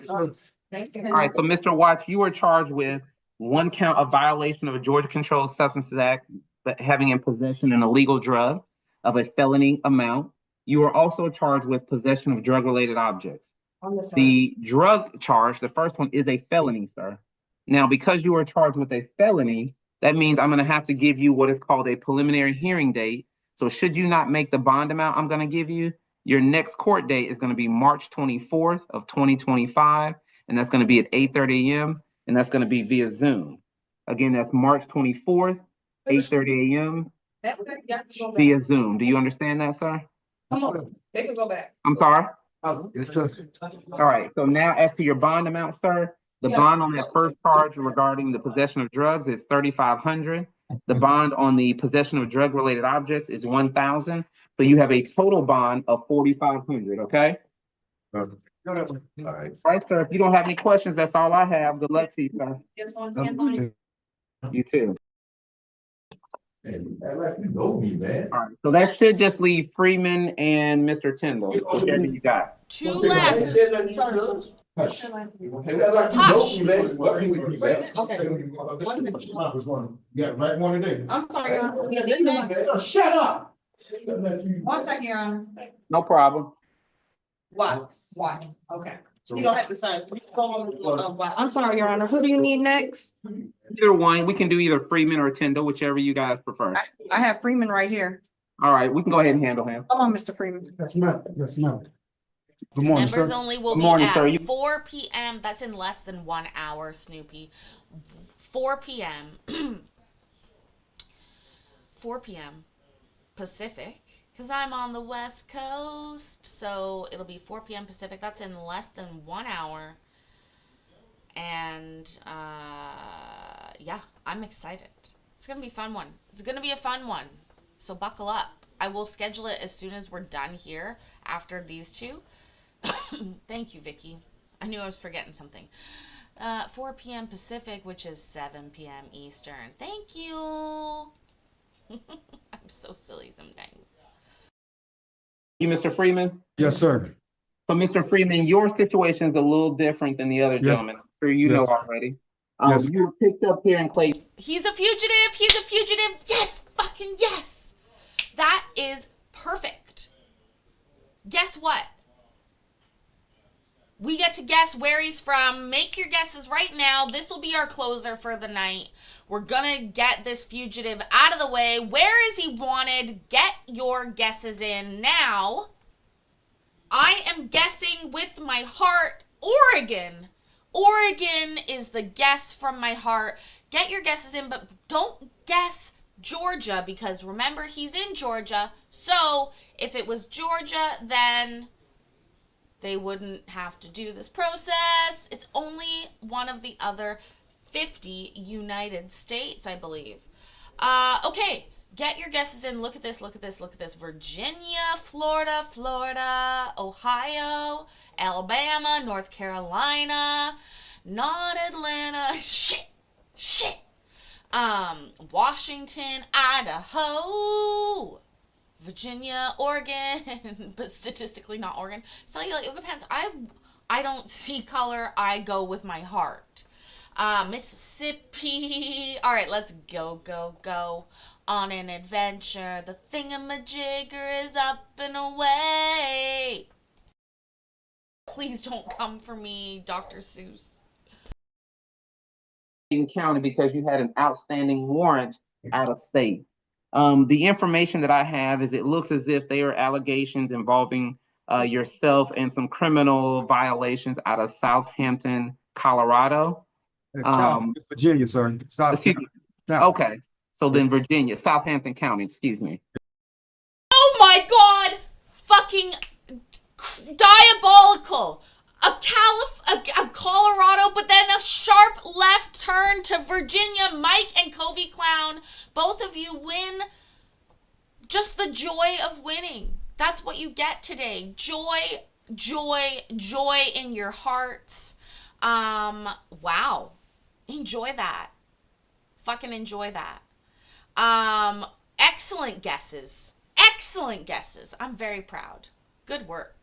Thank you. All right, so Mr. Watts, you were charged with one count of violation of a Georgia Controlled Substances Act, but having in possession an illegal drug of a felony amount. You were also charged with possession of drug-related objects. The drug charge, the first one, is a felony, sir. Now, because you were charged with a felony, that means I'm gonna have to give you what is called a preliminary hearing date. So should you not make the bond amount I'm gonna give you, your next court date is gonna be March 24th of 2025, and that's gonna be at 8:30 a.m., and that's gonna be via Zoom. Again, that's March 24th, 8:30 a.m. via Zoom. Do you understand that, sir? Come on, they can go back. I'm sorry? Yes, sir. All right, so now as to your bond amount, sir, the bond on that first charge regarding the possession of drugs is $3,500. The bond on the possession of drug-related objects is $1,000. So you have a total bond of $4,500, okay? All right. All right, sir, if you don't have any questions, that's all I have. Good luck to you, sir. Just on hand. You too. You know me, man. All right, so that should just leave Freeman and Mr. Tyndall. Whichever you got. 2 left. Hush. Yeah, right one today. I'm sorry, Your Honor. Shut up. 1 second, Your Honor. No problem. Watts, okay. You don't have to sign. I'm sorry, Your Honor. Who do you need next? Either one, we can do either Freeman or Tyndall, whichever you guys prefer. I have Freeman right here. All right, we can go ahead and handle him. Come on, Mr. Freeman. Yes, ma'am. Yes, ma'am. Good morning, Members sir. only will Good be morning, at sir. You- 4 p.m. That's in less than 1 hour, Snoopy. 4 p.m. 4 p.m. Pacific, because I'm on the West Coast. So it'll be 4 p.m. Pacific. That's in less than 1 hour. And yeah, I'm excited. It's going to be a fun one. It's going to be a fun one. So buckle up. I will schedule it as soon as we're done here after these two. Thank you, Vicky. I knew I was forgetting something. 4 p.m. Pacific, which is 7 p.m. Eastern. Thank you. I'm so silly sometimes. You, Mr. Freeman? Yes, sir. So, Mr. Freeman, your situation is a little different than the other gentlemen. I'm sure you know Yes. already. Yes. You were picked up here in Clayton. He's a fugitive. He's a fugitive. Yes, fucking yes. That is perfect. Guess what? We get to guess where he's from. Make your guesses right now. This will be our closer for the night. We're gonna get this fugitive out of the way. Where is he wanted? Get your guesses in now. I am guessing with my heart, Oregon. Oregon is the guess from my heart. Get your guesses in, but don't guess Georgia, because remember, he's in Georgia. So if it was Georgia, then they wouldn't have to do this process. It's only one of the other 50 United States, I believe. Okay, get your guesses in. Look at this, look at this, look at this. Virginia, Florida, Ohio, Alabama, North Carolina, not Atlanta, shit. Washington, Idaho, Virginia, Oregon, but statistically not Oregon. So it depends. I don't see color. I go with my heart. Mississippi. All right, let's go on an adventure. The thingamajigger is up and away. Please don't come for me, Dr. Seuss. County because you had an outstanding warrant out of state. The information that I have is it looks as if they are allegations involving yourself and some criminal violations out of Southampton, Colorado. Virginia, sir. Excuse me. Okay. So then Virginia, Southampton County, excuse me. Oh my God! Fucking diabolical! A Colorado, but then a sharp left turn to Virginia. Mike and Covey Clown, both of you win just the joy of winning. That's what you get today. Joy, joy, joy in your hearts. Wow. Enjoy that. Fucking enjoy that. Excellent guesses. Excellent guesses. I'm very proud. Good work.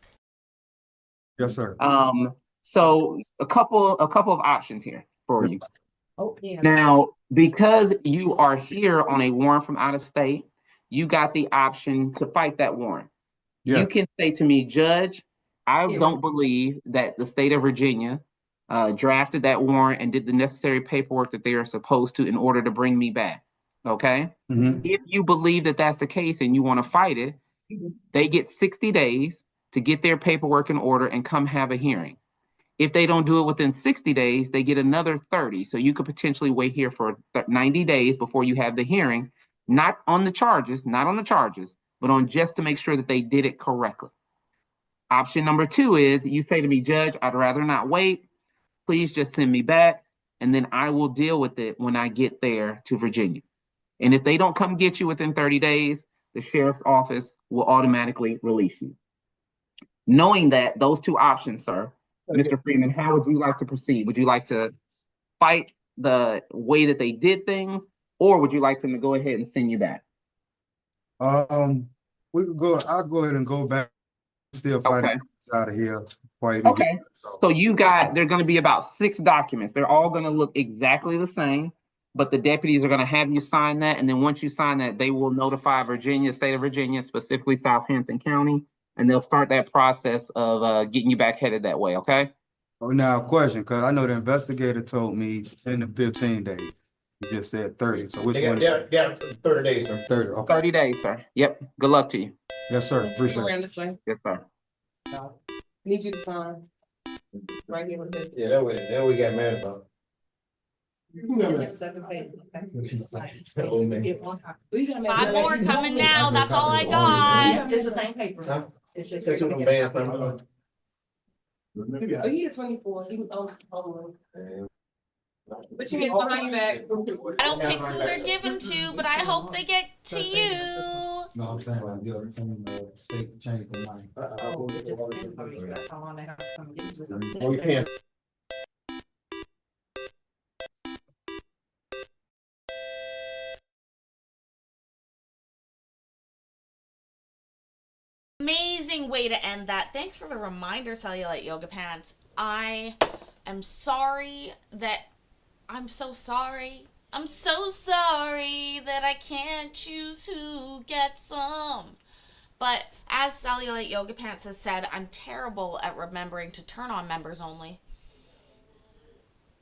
Yes, sir. So a couple of options here for you. Oh, yeah. Now, because you are here on a warrant from out of state, you got the option to fight that warrant. Yeah. You can say to me, Judge, I don't believe that the state of Virginia drafted that warrant and did the necessary paperwork that they are supposed to in order to bring me back. Okay? If you believe that that's the case and you want to fight it, they get 60 days to get their paperwork in order and come have a hearing. If they don't do it within 60 days, they get another 30. So you could potentially wait here for 90 days before you have the hearing, not on the charges, but on just to make sure that they did it correctly. Option number 2 is you say to me, Judge, I'd rather not wait. Please just send me back, and then I will deal with it when I get there to Virginia. And if they don't come get you within 30 days, the sheriff's office will automatically release you. Knowing that, those two options, sir, Mr. Freeman, how would you like to proceed? Would you like to fight the way that they did things, or would you like them to go ahead and send you back? We could go, I'll go ahead and go back, still fighting out of here. Okay, so you got, there's gonna be about 6 documents. They're all gonna look exactly the same, but the deputies are gonna have you sign that, and then once you sign that, they will notify Virginia, state of Virginia, specifically Southampton County, and they'll start that process of getting you back headed that way, okay? Oh, now question, because I know the investigator told me 10 to 15 days. You just said 30, so which one? Yeah, 30 days, sir. 30, okay. 30 days, sir. Yep, good luck to you. Yes, sir, appreciate it. Miranda say, Yes, sir. need you to sign. Right here, was it? Yeah, that we got mad about. Oh, man. 5 more coming now. That's all I got. It's the same paper. Huh? It's Take just- some of them bands from me. Oh, he is 24, he, but you mean behind your back? I don't pick who they're given to, but I hope they get to you. No, I'm saying like the other thing, state change the money. Oh, you can't. Amazing way to end that. Thanks for the reminder, Cellulite Yoga Pants. I am sorry that I'm so sorry. I'm so sorry that I can't choose who gets them. But as Cellulite Yoga Pants has said, I'm terrible at remembering to turn on members only.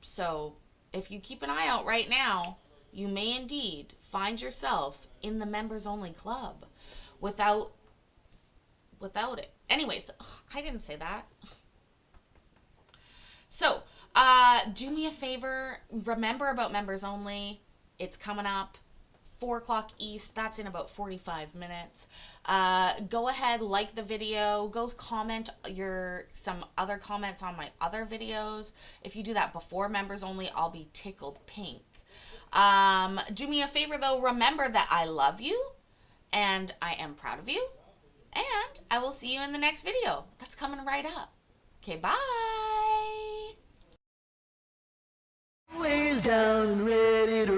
So if you keep an eye out right now, you may indeed find yourself in the members only club without it. Anyways, I didn't say that. So, do me a favor, remember about members only. It's coming up 4 o'clock East. That's in about 45 minutes. Go ahead, like the video. Go comment some other comments on my other videos. If you do that before members only, I'll be tickled pink. Do me a favor though, remember that I love you and I am proud of you. And I will see you in the next video. That's coming right up. Okay, bye. Ways down and ready to